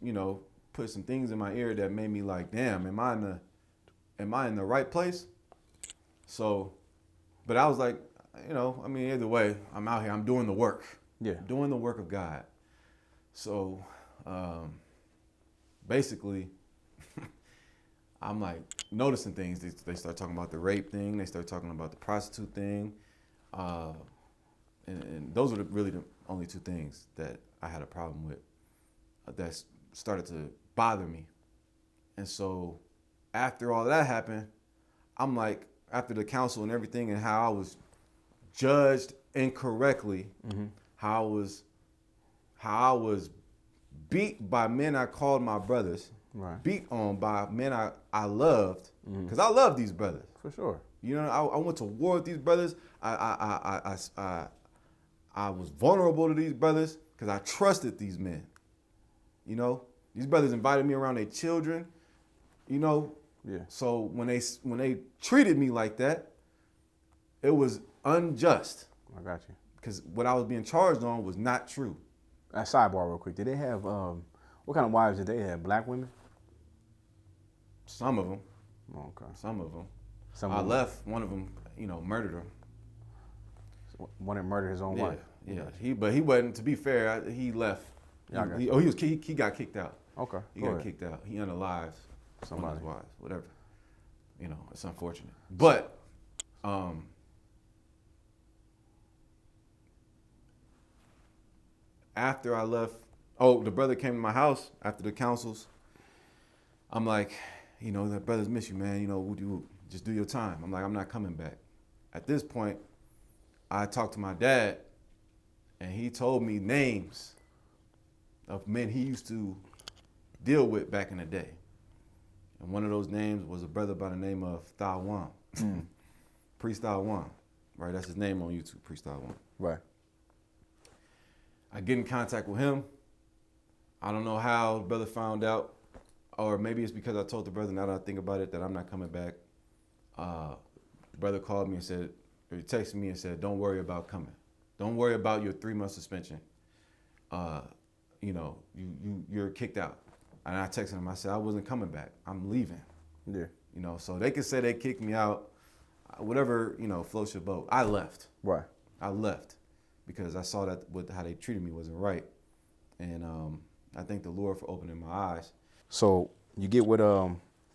put some things in my ear that made me like, damn, am I in the right place? So, but I was like, either way, I'm out here, I'm doing the work. Yeah. Doing the work of God. So, basically, I'm like noticing things. They start talking about the rape thing. They start talking about the prostitute thing. And those were really the only two things that I had a problem with that started to bother me. And so after all that happened, I'm like, after the council and everything and how I was judged incorrectly, how I was beat by men I called my brothers, right. Beat on by men I loved, because I love these brothers. For sure. I went to war with these brothers. I was vulnerable to these brothers because I trusted these men. These brothers invited me around their children. Yeah. So when they treated me like that, it was unjust. I got you. Because what I was being charged on was not true. Sidebar real quick. Did they have what kind of wives did they have? Black women? Some of them. Oh, okay. Some of them. I left. One of them, murdered him. One that murdered his own wife. Yeah. He wasn't. To be fair, he left. Yeah, he got kicked out. Okay. He got kicked out. He unalived one of his wives. Whatever. It's unfortunate. But after I left, the brother came to my house after the councils. I'm like, the brothers miss you, man. Would you just do your time? I'm like, I'm not coming back. At this point, I talked to my dad, and he told me names of men he used to deal with back in the day. And one of those names was a brother by the name of Thabawan. Priest Thabawan. Right, that's his name on YouTube, Priest Thabawan. Right. I get in contact with him. I don't know how the brother found out, or maybe it's because I told the brother, now that I think about it, that I'm not coming back. The brother called me and said, or he texted me and said, don't worry about coming. Don't worry about your 3-month suspension. You're kicked out. And I texted him, I said, I wasn't coming back. I'm leaving. Yeah. So they could say they kicked me out, whatever, floats your boat. I left. Right. I left because I saw that how they treated me wasn't right. And I thank the Lord for opening my eyes. So you get with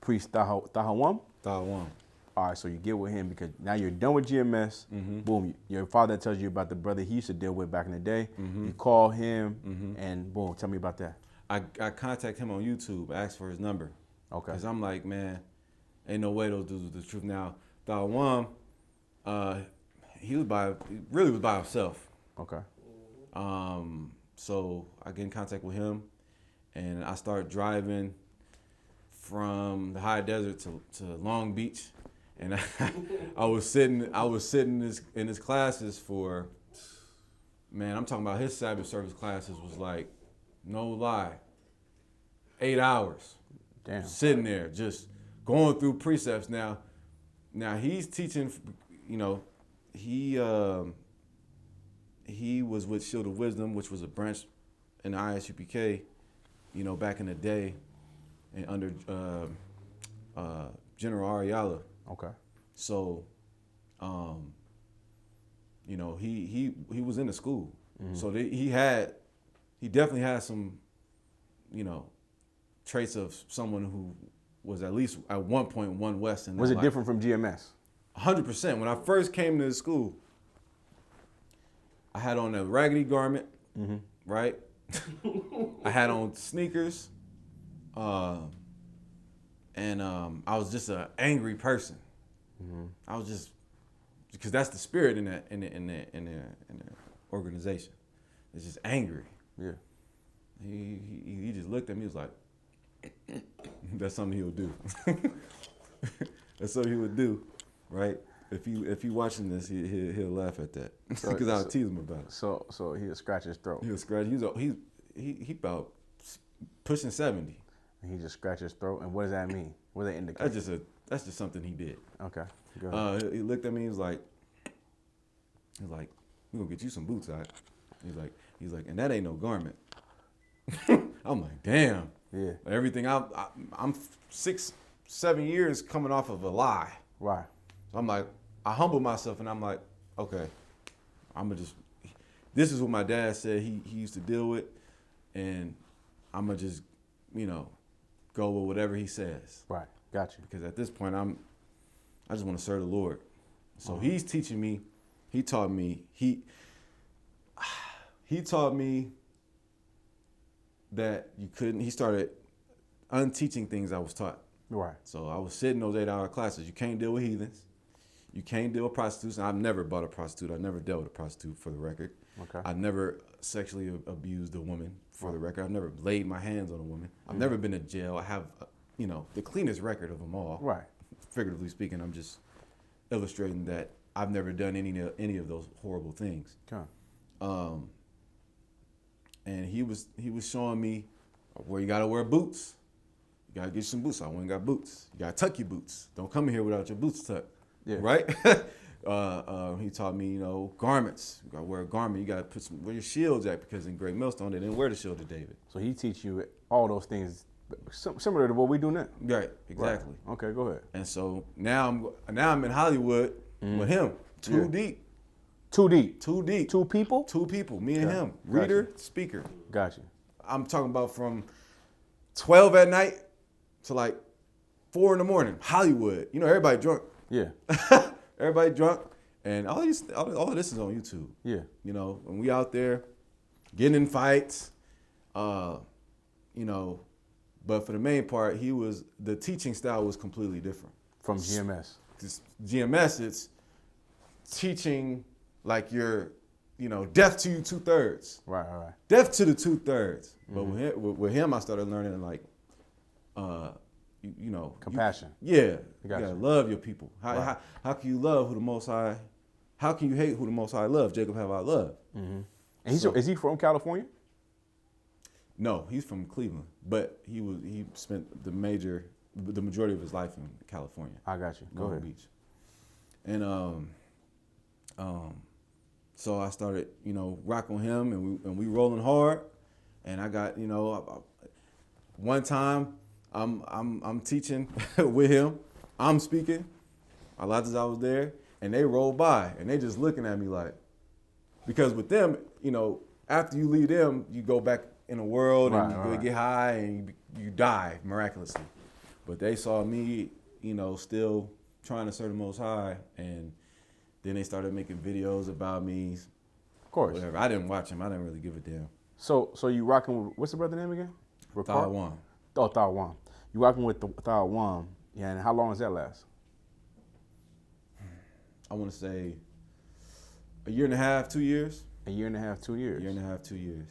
Priest Thabawan? Thabawan. All right, so you get with him because now you're done with GMS. Boom, your father tells you about the brother he used to deal with back in the day. You call him, and boom, tell me about that. I contact him on YouTube, asked for his number. Okay. Because I'm like, man, ain't no way those dudes are the truth. Now, Thabawan, he really was by himself. Okay. So I get in contact with him, and I start driving from the high desert to Long Beach. And I was sitting in his classes for, man, I'm talking about his Sabbath service classes was like, no lie, 8 hours. Damn. Sitting there, just going through precepts. Now he's teaching, he was with Shield of Wisdom, which was a branch in the ISUPK, back in the day, and under General Ariala. Okay. So, he was in the school. So he definitely had some, traits of someone who was at least at one point one West in their Was it life. different from GMS? 100%. When I first came to the school, I had on a raggedy garment, right? I had on sneakers, and I was just an angry person. I was just, because that's the spirit in the organization. It's just angry. Yeah. He just looked at me. He was like, "That's something he'll do." That's something he would do, right? if he watching this, he'll laugh at that because I'll tease him about it. So he'll scratch his throat. He'll scratch. He about pushing 70. And he just scratched his throat. And what does that mean? What does that indicate? That's just something he did. Okay. Go ahead. He looked at me. He was like, we're gonna get you some boots, all right? He's like, and that ain't no garment. I'm like, damn. Yeah. Everything I'm 6, 7 years coming off of a lie. Right. So I'm like, I humble myself and I'm like, okay, this is what my dad said he used to deal with, and I'm gonna just, go with whatever he says. Right. Got you. Because at this point, I just want to serve the Lord. So he's teaching me. He taught me. He taught me that you couldn't. He started unteaching things I was taught. Right. So I was sitting those 8-hour classes. You can't deal with heathens. You can't deal with prostitutes. And I've never bought a prostitute. I've never dealt with a prostitute, for the record. Okay. I've never sexually abused a woman, for the record. I've never laid my hands on a woman. I've never been to jail. I have, the cleanest record of them all. Right. Figuratively speaking, I'm just illustrating that I've never done any of those horrible things. Okay. And he was showing me where you gotta wear boots. You gotta get some boots. I went and got boots. You gotta tuck your boots. Don't come in here without your boots tucked. Yeah. Right? He taught me, garments. You gotta wear a garment. You gotta where your shield's at, because in Great Millstone they didn't wear the shield of David. So he teach you all those things similar to what we do now. Right. Exactly. Right. Okay. Go ahead. And so now I'm in Hollywood with him. Too deep. Too deep. Too deep. Two people. Two people. Me and him. Reader, speaker. Got you. I'm talking about from 12 at night to like 4 in the morning. Hollywood. Everybody drunk. Yeah. Everybody drunk. And all of this is on YouTube. Yeah. When we out there getting in fights, but for the main part, the teaching style was completely different. From GMS. GMS, it's teaching like you're, deaf to you 2/3. Right. Deaf to the 2/3. But with him, I started learning like, Compassion. You Gotcha. gotta love your people. Right. How can you love who the Most High? How can you hate who the Most High loves? Jacob have I loved. Mm-hmm. And is he from California? No, he's from Cleveland, but he spent the majority of his life in California. I got you. Go ahead. Beach. And so I started, rocking with him, and we rolling hard. And I got, one time I'm teaching with him. I'm speaking. A lot of I was there, and they rolled by, and they just looking at me like, because with them, after you leave them, you go back in the world and you get high and you die miraculously. But they saw me, still trying to serve the Most High, and then they started making videos about me. Of course. Whatever. I didn't watch them. I didn't really give a damn. So you rocking with, what's the brother name again? Thabawan. Oh, Thabawan. You rocking with Thabawan. Yeah, and how long does that last? I want to say a year and a half, 2 years. A year and a half, 2 years. A year and a half, 2 years.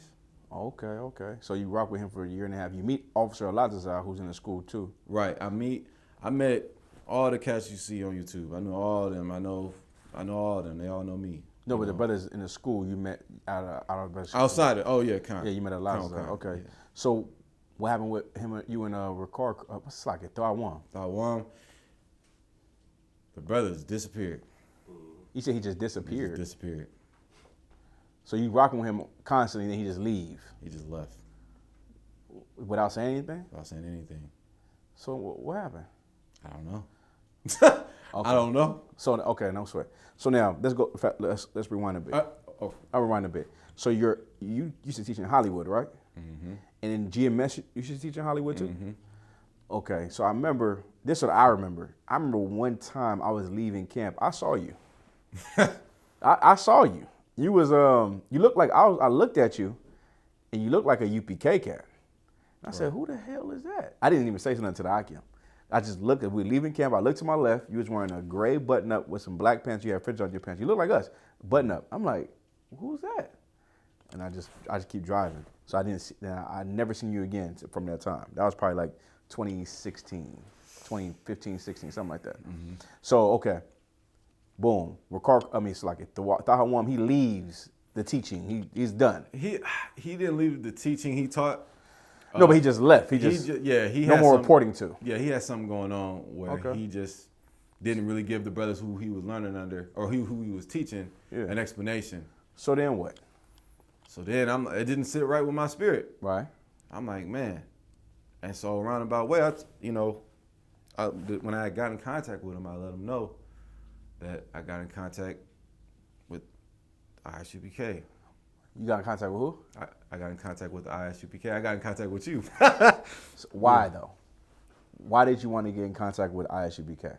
Okay. So you rock with him for a year and a half. You meet Officer Alazazar, who's in the school too. Right. I met all the cats you see on YouTube. I know all of them. I know all of them. They all know me. No, but the brothers in the school you met out of the school. Outside of, yeah, kind. Yeah, you met Alazazar. Okay. Yeah. So what happened with him and you and Ricard? What's it like it? Thabawan. The brothers disappeared. You said he just disappeared. He just disappeared. So you rocking with him constantly, and then he just leave? He just left. Without saying anything? Without saying anything. So what happened? I don't know. Okay. I don't know. So okay, no sweat. So now let's go. Let's rewind a bit. I'll rewind a bit. So you used to teach in Hollywood, right? Mm-hmm. And in GMS, you used to teach in Hollywood too. Mm-hmm. Okay, so I remember this. Is what I remember. I remember one time I was leaving camp. I saw you. I saw you. You was you looked like I looked at you, and you looked like a UPK cat. And I said, "Who the hell is that?" I didn't even say something to the eye cam. I just looked. We were leaving camp. I looked to my left. You was wearing a gray button up with some black pants. You had fringe on your pants. You look like us, button up. I'm like, "Who's that?" And I just keep driving. So I didn't. I never seen you again from that time. That was probably like 2016, 2015, 16, something like that. Mm-hmm. So okay. Boom. It's like Thabawan, he leaves the teaching. He's done. He didn't leave the teaching he taught. No, but he just left. He had more reporting to. Yeah, he had something going on where Okay. he just didn't really give the brothers who he was learning under or who he was teaching an explanation. So then what? So then it didn't sit right with my spirit. Right. I'm like, man. And so roundabout way, when I got in contact with him, I let him know that I got in contact with ISUPK. You got in contact with who? I got in contact with the ISUPK. I got in contact with you. So why though? Why did you want to get in contact with ISUPK?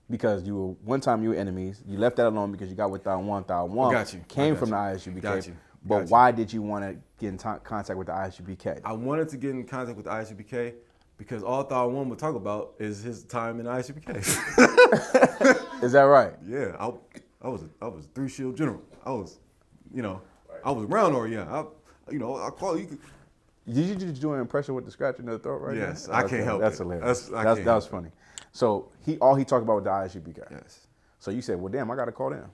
Because one time you were enemies. You left that alone because you got with Thabawan. Thabawan came from the ISUPK. Got you. But why did you want to get in contact with the ISUPK? I wanted to get in contact with the ISUPK because all Thabawan would talk about is his time in the ISUPK. Is that right? Yeah, I was a 3-shield general. I was around Orion. I call you. Did you just do an impression with the scratch in the throat right now? Yes, I can't help That's it. hilarious. That was funny. So all he talked about was the ISUPK. Yes. So you said, well, damn, I got to call them.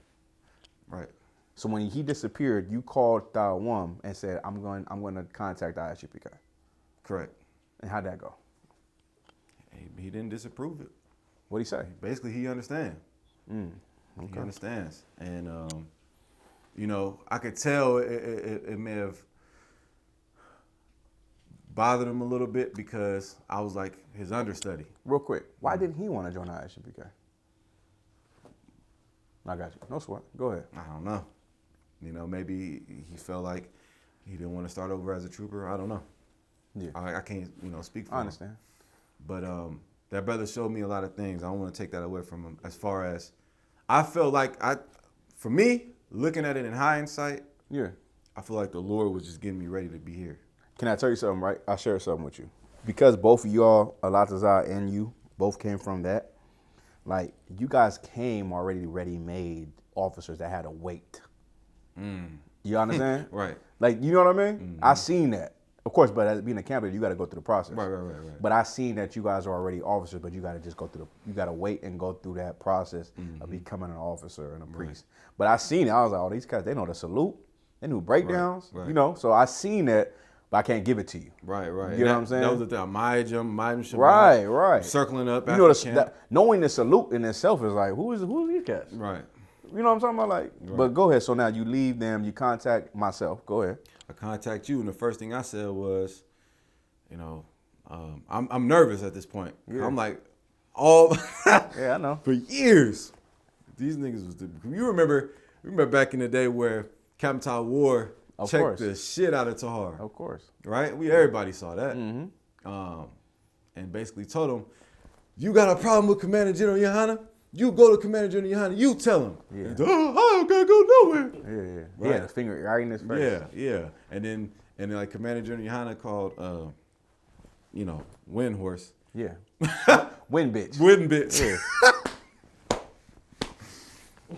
Right. So when he disappeared, you called Thabawan and said, I'm going to contact the ISUPK. Correct. And how'd that go? He didn't disapprove it. What'd he say? Basically, he understands. Okay. He understands. And, I could tell it may have bothered him a little bit because I was like his understudy. Real quick, why didn't he want to join the ISUPK? I got you. No sweat. Go ahead. I don't know. Maybe he felt like he didn't want to start over as a trooper. I don't know. Yeah. I can't, speak for him. I understand. But that brother showed me a lot of things. I don't want to take that away from him. As far as I felt like for me, looking at it in hindsight, Yeah. I feel like the Lord was just getting me ready to be here. Can I tell you something, right? I'll share something with you. Because both of y'all, Alatazar and you, both came from that. Like, you guys came already ready-made officers that had a weight. You understand? Right. Like, you know what I mean? Mm-hmm. I seen that. Of course, but as being a camp leader, you got to go through the process. Right. But I seen that you guys are already officers, but you got to just you got to wait and go through that process of becoming an officer and a priest. But I seen it. I was like, oh, these guys, they know the salute. They knew breakdowns, right. So I seen that, but I can't give it to you. Right. You know what I'm saying? That was the thing. Mayim Shabbat. Right. Circling up. Knowing the salute in itself is like, who are these guys? Right. You know what I'm talking about? Like, right. But go ahead. So now you leave them, you contact myself. Go ahead. I contact you, and the first thing I said was, I'm nervous at this point. Yeah. I'm like, yeah, I know. For years, these niggas was. You remember back in the day where Captain Todd War checked the shit out of Tahar. Of course. Right? Everybody saw that. Mm-hmm. And basically told him, you got a problem with Commander General Yohana? You go to Commander General Yohana, you tell him. Yeah. I don't gotta go nowhere. Yeah. Right? Yeah, the finger right in his face. Yeah. And then like Commander General Yohana called Wind Horse. Yeah. Wind bitch. Wind bitch. Yeah.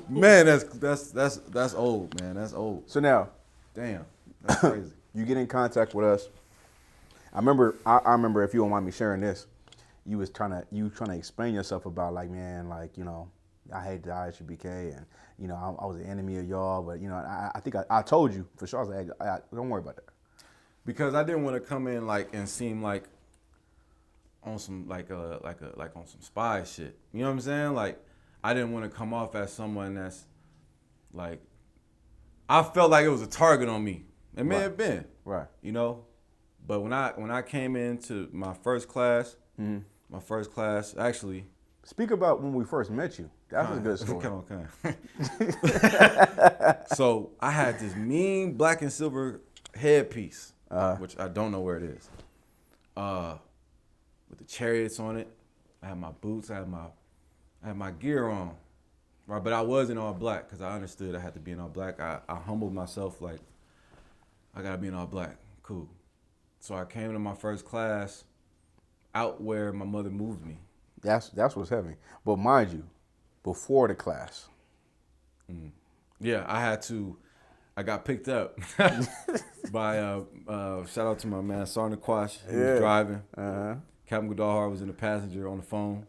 Man, that's old, man. That's old. So now, damn, that's crazy. You get in contact with us. I remember, if you don't mind me sharing this, you trying to explain yourself about like, man, like, I hate the ISUPK and I was an enemy of y'all, but I think I told you for sure. I was like, hey, don't worry about that. Because I didn't want to come in like and seem like on some like on some spy shit. You know what I'm saying? Like, I didn't want to come off as someone that's like, I felt like it was a target on me. It may have been. Right. But when I came into my first class, actually. Speak about when we first met you. That's a good story. So I had this mean black and silver headpiece, which I don't know where it is, with the chariots on it. I had my boots. I had my gear on, right? But I was in all black because I understood I had to be in all black. I humbled myself like, I gotta be in all black. Cool. So I came to my first class out where my mother moved me. That's what's heavy. But mind you, before the class. Yeah, I got picked up by, shout out to my man, Sergeant Quash. He was driving. Captain Goodallhart was in the passenger on the phone.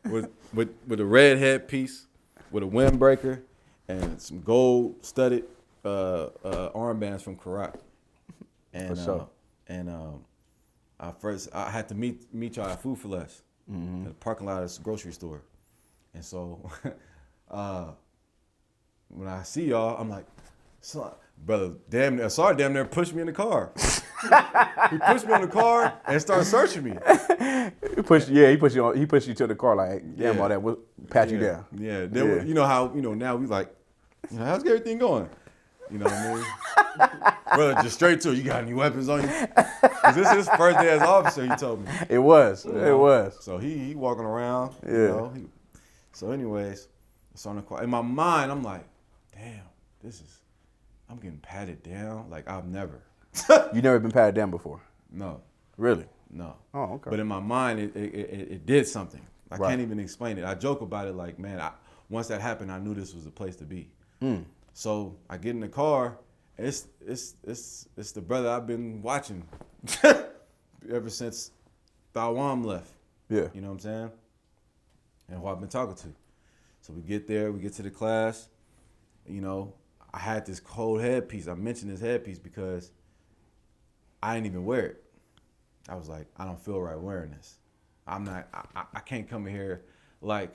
With a red headpiece. with a windbreaker and some gold studded armbands from Karak. And For sure. I had to meet y'all at Food for Less in the parking lot of this grocery store. And so when I see y'all, I'm like, son, brother, damn near pushed me in the car. He pushed me in the car and started searching me. He pushed you to the car like, damn, all that will pat you down. Yeah. Then, you know how, now we like, how's everything going? You know what I mean? Brother, just straight to it. You got any weapons on you? Because this is his first day as officer, he told me. It was. It was. So he walking around. Yeah. So anyways, it's on the car. In my mind, I'm like, damn, I'm getting patted down. Like I've never. You never been patted down before? No. Really? No. Oh, okay. But in my mind, it did something. I Right. can't even explain it. I joke about it like, man, once that happened, I knew this was the place to be. So I get in the car. It's the brother I've been watching ever since Thabawan left. Yeah. You know what I'm saying? And who I've been talking to. So we get there, we get to the class. I had this cold headpiece. I mentioned this headpiece because I didn't even wear it. I was like, I don't feel right wearing this. I can't come in here like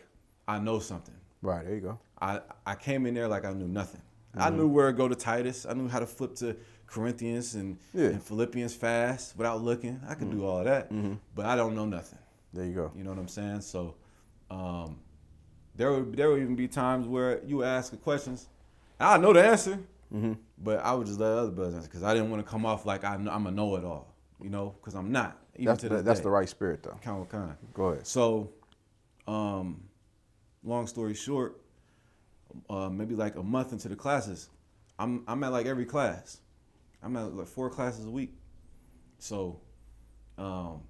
I know something. Right, there you go. I came in there like I knew nothing. I knew where to go to Titus. I knew how to flip to Corinthians and Philippians fast without looking. I could do all of that, but I don't know nothing. There you go. You know what I'm saying? So there would even be times where you ask questions, and I know the answer, but I would just let other brothers answer because I didn't want to come off like I'm a know-it-all, because I'm not. Even That's the right spirit, though. Kind. Go ahead. So, long story short, maybe like a month into the classes, I'm at like every class. I'm at like 4 classes a week. So, one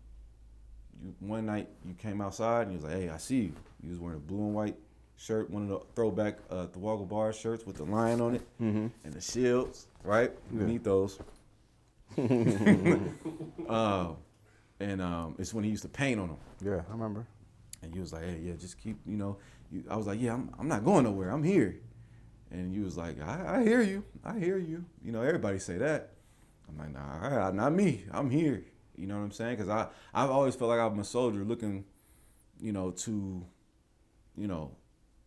night you came outside and you was like, hey, I see you. You was wearing a blue and white shirt, one of the throwback Thabawan bar shirts with the lion on it and the shields, right? You need those. It's when he used to paint on them. Yeah, I remember. And you was like, hey, yeah, just keep, I was like, yeah, I'm not going nowhere. I'm here. And you was like, I hear you. I hear you. Everybody say that. I'm like, nah, not me. I'm here. You know what I'm saying? Because I've always felt like I'm a soldier looking, to,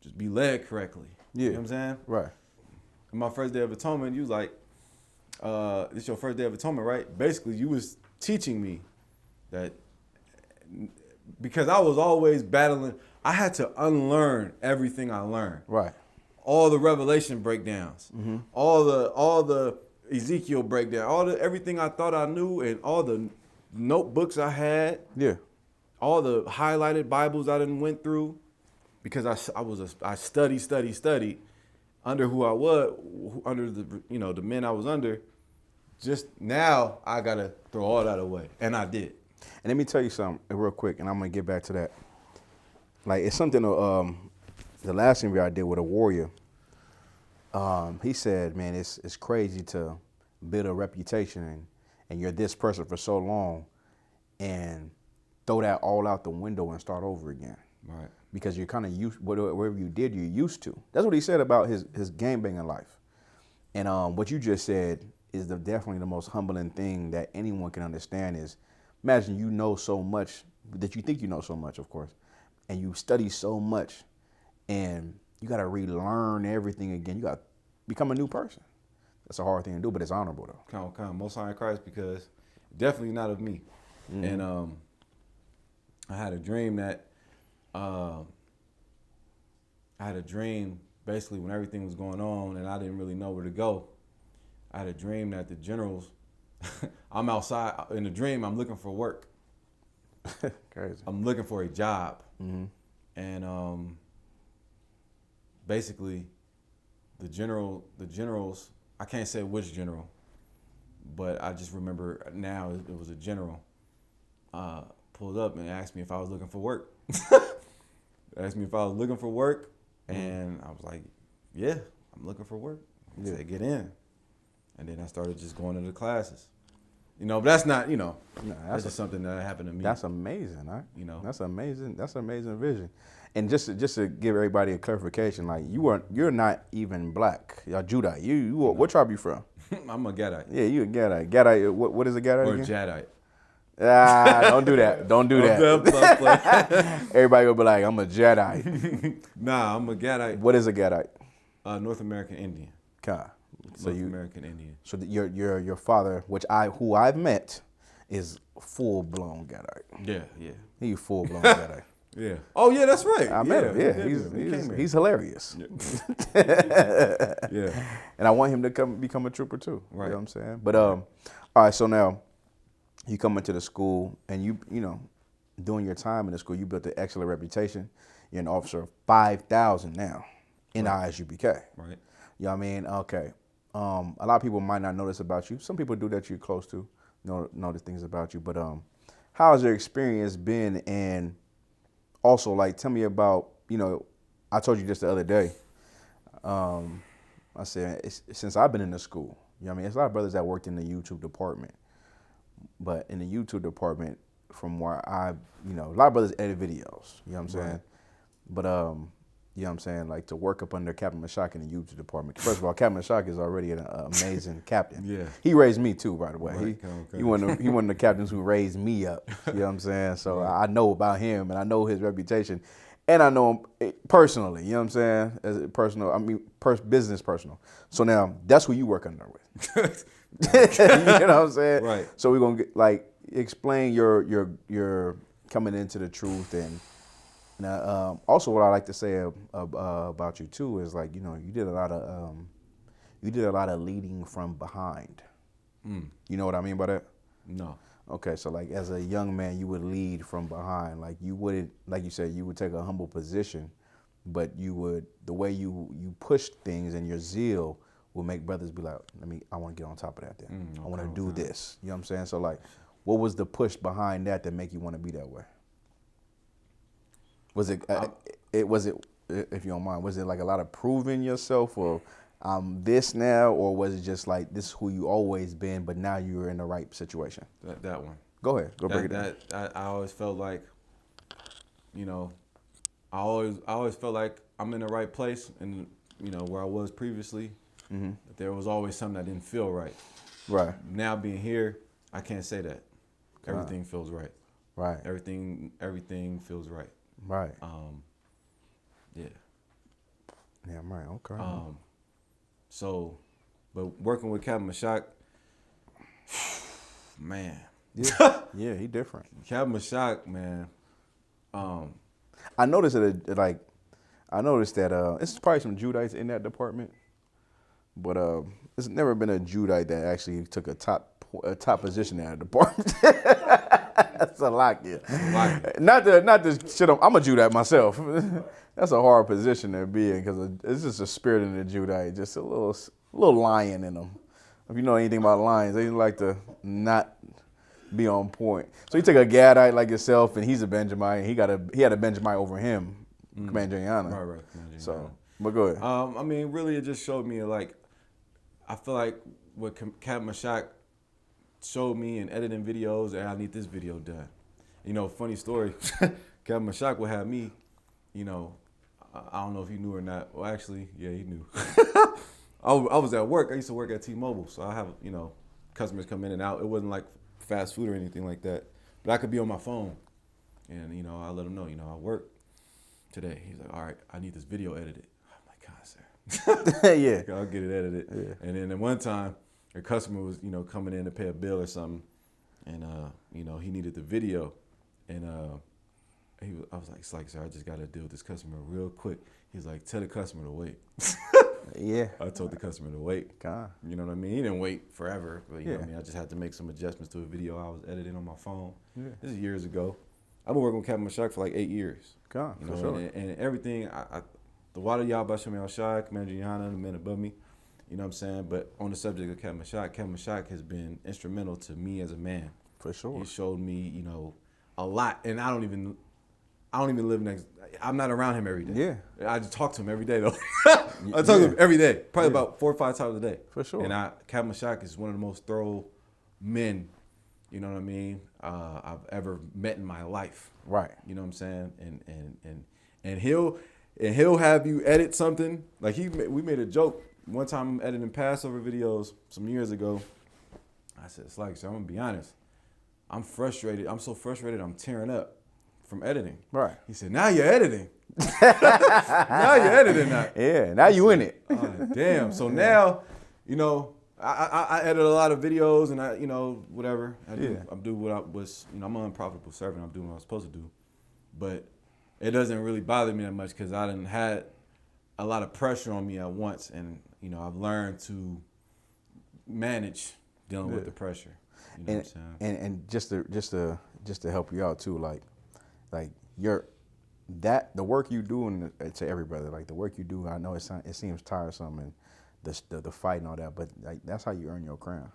just be led correctly. Yeah. You know what I'm saying? Right. And my first day of atonement, you was like, this your first day of atonement, right? Basically, you was teaching me that because I was always battling, I had to unlearn everything I learned. Right. All the Revelation breakdowns, all the Ezekiel breakdown, everything I thought I knew, and all the notebooks I had. Yeah. All the highlighted Bibles I done went through, because I studied under who I was, under the men I was under. Just now I gotta throw all that away, and I did. And let me tell you something real quick, and I'm gonna get back to that. Like, it's something. The last interview I did with a warrior, he said, "Man, it's crazy to build a reputation, and you're this person for so long, and throw that all out the window and start over again." Right. Because you're kind of used, whatever you did, you're used to. That's what he said about his gangbanging life. And what you just said is definitely the most humbling thing that anyone can understand is, imagine you know so much, that you think you know so much, of course, and you study so much, and you got to relearn everything again. You got to become a new person. That's a hard thing to do, but it's honorable, though. Come, most high in Christ, because definitely not of me. And I had a dream that, basically when everything was going on and I didn't really know where to go. I had a dream that the generals, I'm outside in the dream, I'm looking for work. Crazy. I'm looking for a job. And basically the generals, I can't say which general, but I just remember now it was a general, pulled up and asked me if I was looking for work. Asked me if I was looking for work, and I was like, yeah, I'm looking for work. He said, get in. And then I started just going to the classes. But that's not, Nah, that's just something that happened to me. That's amazing, huh? That's amazing. That's an amazing vision. And just to give everybody a clarification, like you're not even black. You're Judite. You what tribe you from? I'm a Gadite. Yeah, you a Gadite. Gadite. What is a Gadite Or again? Jadite. Don't do that. Don't do that. Everybody will be like, I'm a Jedi. Nah, I'm a Gadite. What is a Gadite? North American Indian. God. So North American Indian. So your father, who I've met, is full blown Gadite. Yeah. He's full blown Gadite. Yeah. Oh yeah, that's right. I met him. Yeah, he's hilarious. Yeah. And I want him to become a trooper too. Right. You know what I'm saying? But all right. So now you come into the school, and you during your time in the school, you built an excellent reputation. You're an officer of 5,000 now in ISUBK. Right. You know what I mean? Okay. A lot of people might not notice about you. Some people do that you're close to, notice things about you. But how has your experience been? And also, like, tell me about, I told you just the other day, I said, since I've been in the school, you know what I mean? There's a lot of brothers that worked in the YouTube department. But in the YouTube department, from where a lot of brothers edit videos, you know what I'm saying? Right. But, you know what I'm saying? Like, to work up under Captain Mashak in the YouTube department. First of all, Captain Mashak is already an amazing captain. Yeah. He raised me too, by the way. Right. He one of the captains who raised me up. You know what I'm saying? So I know about him, and I know his reputation. And I know him personally, you know what I'm saying? As a personal, business personal. So now, that's who you work under with. You know what I'm saying? Right. So we're going to explain your coming into the truth. And also what I like to say about you too is, like, you did a lot of leading from behind. You know what I mean by that? No. Okay, so like as a young man, you would lead from behind. Like you wouldn't, like you said, you would take a humble position, but the way you push things and your zeal will make brothers be like, I want to get on top of that then. I want to do this. You know what I'm saying? So like, what was the push behind that make you want to be that way? Was it, if you don't mind, was it like a lot of proving yourself, or this now, or was it just like this is who you always been, but now you're in the right situation? That one. Go ahead. Break it down. I always felt like, I always felt like I'm in the right place, and where I was previously, but there was always something that didn't feel right. Right. Now being here, I can't say that. Everything feels right. Right. Everything feels right. Right. Yeah. Yeah, right. Okay. So, but working with Captain Mashak, man. Yeah, he different. Captain Mashak, man. I noticed that it's probably some Judites in that department, but it's never been a Judite that actually took a top position in that department. That's a lot, yeah. Not to shit on. I'm a Judite myself. That's a hard position to be in because it's just a spirit in the Judite, just a little lion in them. If you know anything about lions, they like to not be on point. So you take a Gadite like yourself, and he's a Benjamite. He had a Benjamite over him, Commander Jayana. Right. Commander So, but go ahead. Really, it just showed me, like, I feel like what Captain Mashak showed me in editing videos, and I need this video done. Funny story, Captain Mashak would have me, I don't know if he knew or not. Well, actually, yeah, he knew. I was at work. I used to work at T-Mobile, so I have, customers come in and out. It wasn't like fast food or anything like that, but I could be on my phone, and I let him know, I work today. He's like, all right, I need this video edited. I'm like, God, sir. Yeah. I'll get it edited. Yeah. And then at one time, a customer was, coming in to pay a bill or something, and he needed the video, and I was like, sir, I just got to deal with this customer real quick. He's like, tell the customer to wait. Yeah. I told the customer to wait. God. You know what I mean? He didn't wait forever, but you know Yeah. what I mean? I just had to make some adjustments to a video I was editing on my phone. Yeah. This is years ago. I've been working with Captain Mashak for like 8 years. God, You for know, sure. and everything, the water y'all Basham Al-Shai, Commander Yana, the men above me, you know what I'm saying? But on the subject of Captain Mashak has been instrumental to me as a man. For sure. He showed me, a lot, and I don't even live next. I'm not around him every day. Yeah. I just talk to him every day though. I talk to him every day, probably about 4 or 5 times a day. For sure. And Captain Mashak is one of the most thorough men you know what I mean, I've ever met in my life. Right. You know what I'm saying? And he'll have you edit something. Like we made a joke one time editing Passover videos some years ago. I said, it's like, so I'm gonna be honest. I'm frustrated. I'm so frustrated. I'm tearing up from editing. Right. He said, now you're editing. Now you're editing that. Yeah. Now you in it. Oh, damn. So now, you know, I edit a lot of videos and I, you know, whatever. I do what I was, you know, I'm an unprofitable servant. I'm doing what I'm supposed to do. But it doesn't really bother me that much because I done had a lot of pressure on me at once. And, you know, I've learned to manage dealing with the pressure. You know what I'm saying? And just to help you out too, like the work you do, and to everybody, like the work you do, I know it seems tiresome and the fight and all that, but like that's how you earn your crown.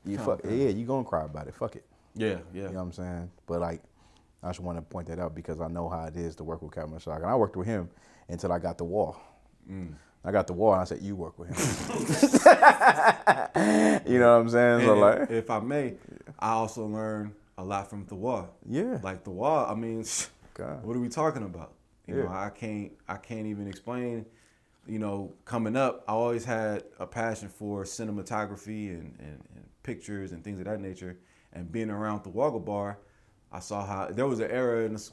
You gonna cry about it. Fuck it. Yeah. You know what I'm saying? But like, I just want to point that out because I know how it is to work with Captain Mashak, and I worked with him until I got the wall. I got the wall, and I said, "You work with him." You know what I'm saying? So like, if I may, I also learned a lot from Thabawan. Yeah. Like Thabawan, I mean, God. What are we talking about? You know, I can't even explain. You know, coming up, I always had a passion for cinematography and pictures and things of that nature. And being around the Wagga Bar, I saw how there was an era in this,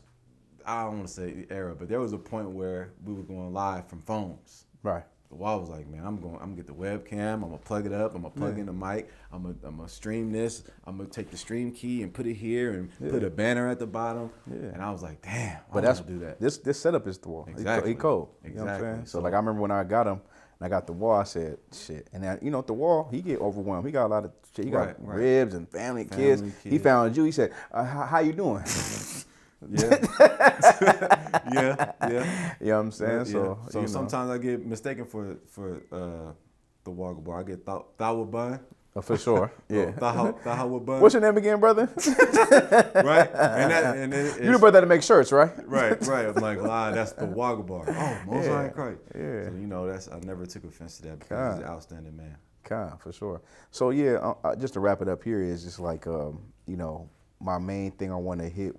I don't want to say era, but there was a point where we were going live from phones. Right. The wall was like, man, I'm gonna get the webcam, I'm gonna plug it up, I'm gonna plug in the mic, I'm gonna stream this, I'm gonna take the stream key and put it here and put a banner at the bottom. Yeah. And I was like, damn, but that's do that. This setup is the wall. Exactly. He cold. Exactly. You know what I'm saying? So like I remember when I got him and I got the wall, I said, shit. And then, you know, the wall, he get overwhelmed. He got a lot of shit. He got ribs and family, kids. He found you. He said, how you doing? Yeah. You know what I'm saying? So sometimes I get mistaken for the Wagga Bar. I get Thabawan. For sure. Yeah. Thabawan. What's your name again, brother? Right. And you the brother that make shirts, right? Right. I'm like, that's the Wagga Bar. Oh, Most High Christ. Yeah. So, you know, I never took offense to that because he's an outstanding man. For sure. So yeah, just to wrap it up here is just like, you know, my main thing I want to hit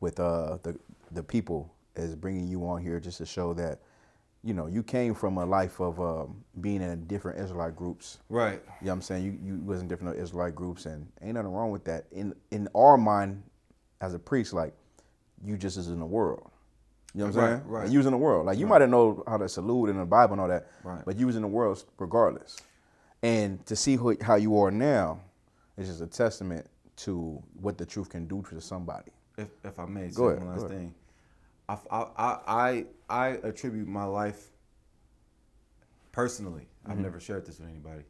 with the people is bringing you on here just to show that, you know, you came from a life of being in different Israelite groups. Right. You know what I'm saying? You was in different Israelite groups, and ain't nothing wrong with that. In our mind, as a priest, like, you just is in the world. You know what I'm saying? Right. And you was in the world. Like, you might have known how to salute in the Bible and all that, but you was in the world regardless. And to see how you are now is just a testament to what the truth can do to somebody. If I may say one last thing, I attribute my life personally. I've never shared this with anybody.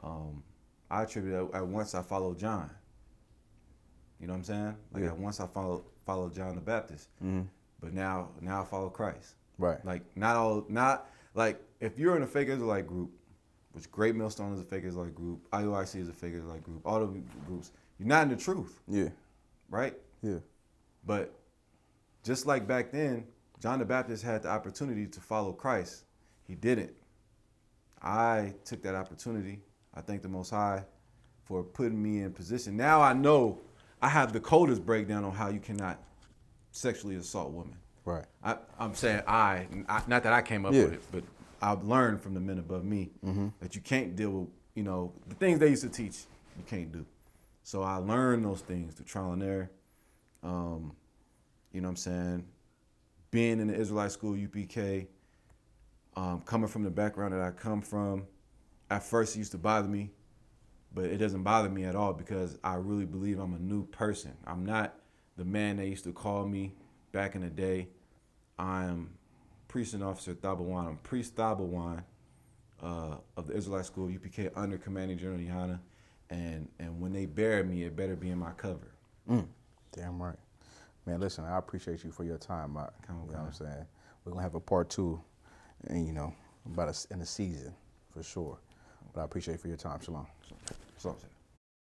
I attribute at once I followed John. You know what I'm saying? Like at once I followed John the Baptist, but now I follow Christ. Right. Like not like if you're in a fake Israelite group, which Great Millstone is a fake Israelite group, IOIC is a fake Israelite group, all the groups, you're not in the truth. Yeah. Right? Yeah. But just like back then, John the Baptist had the opportunity to follow Christ. He didn't. I took that opportunity. I thank the Most High for putting me in position. Now I know I have the coldest breakdown on how you cannot sexually assault women. Right. I'm saying not that I came up with it, but I've learned from the men above me that you can't deal with, you know, the things they used to teach, you can't do. So I learned those things through trial and error. You know what I'm saying? Being in the Israelite school, UPK, coming from the background that I come from, at first it used to bother me, but it doesn't bother me at all because I really believe I'm a new person. I'm not the man they used to call me back in the day. I'm Priest and Officer Thabawan. I'm Priest Thabawan of the Israelite school, UPK, under Commanding General Yana. And when they bury me, it better be in my cover. Damn right. Man, listen, I appreciate you for your time, Mark. You know what I'm saying? We're going to have a part 2, and, you know, in the season, for sure. But I appreciate you for your time. Shalom. Shalom.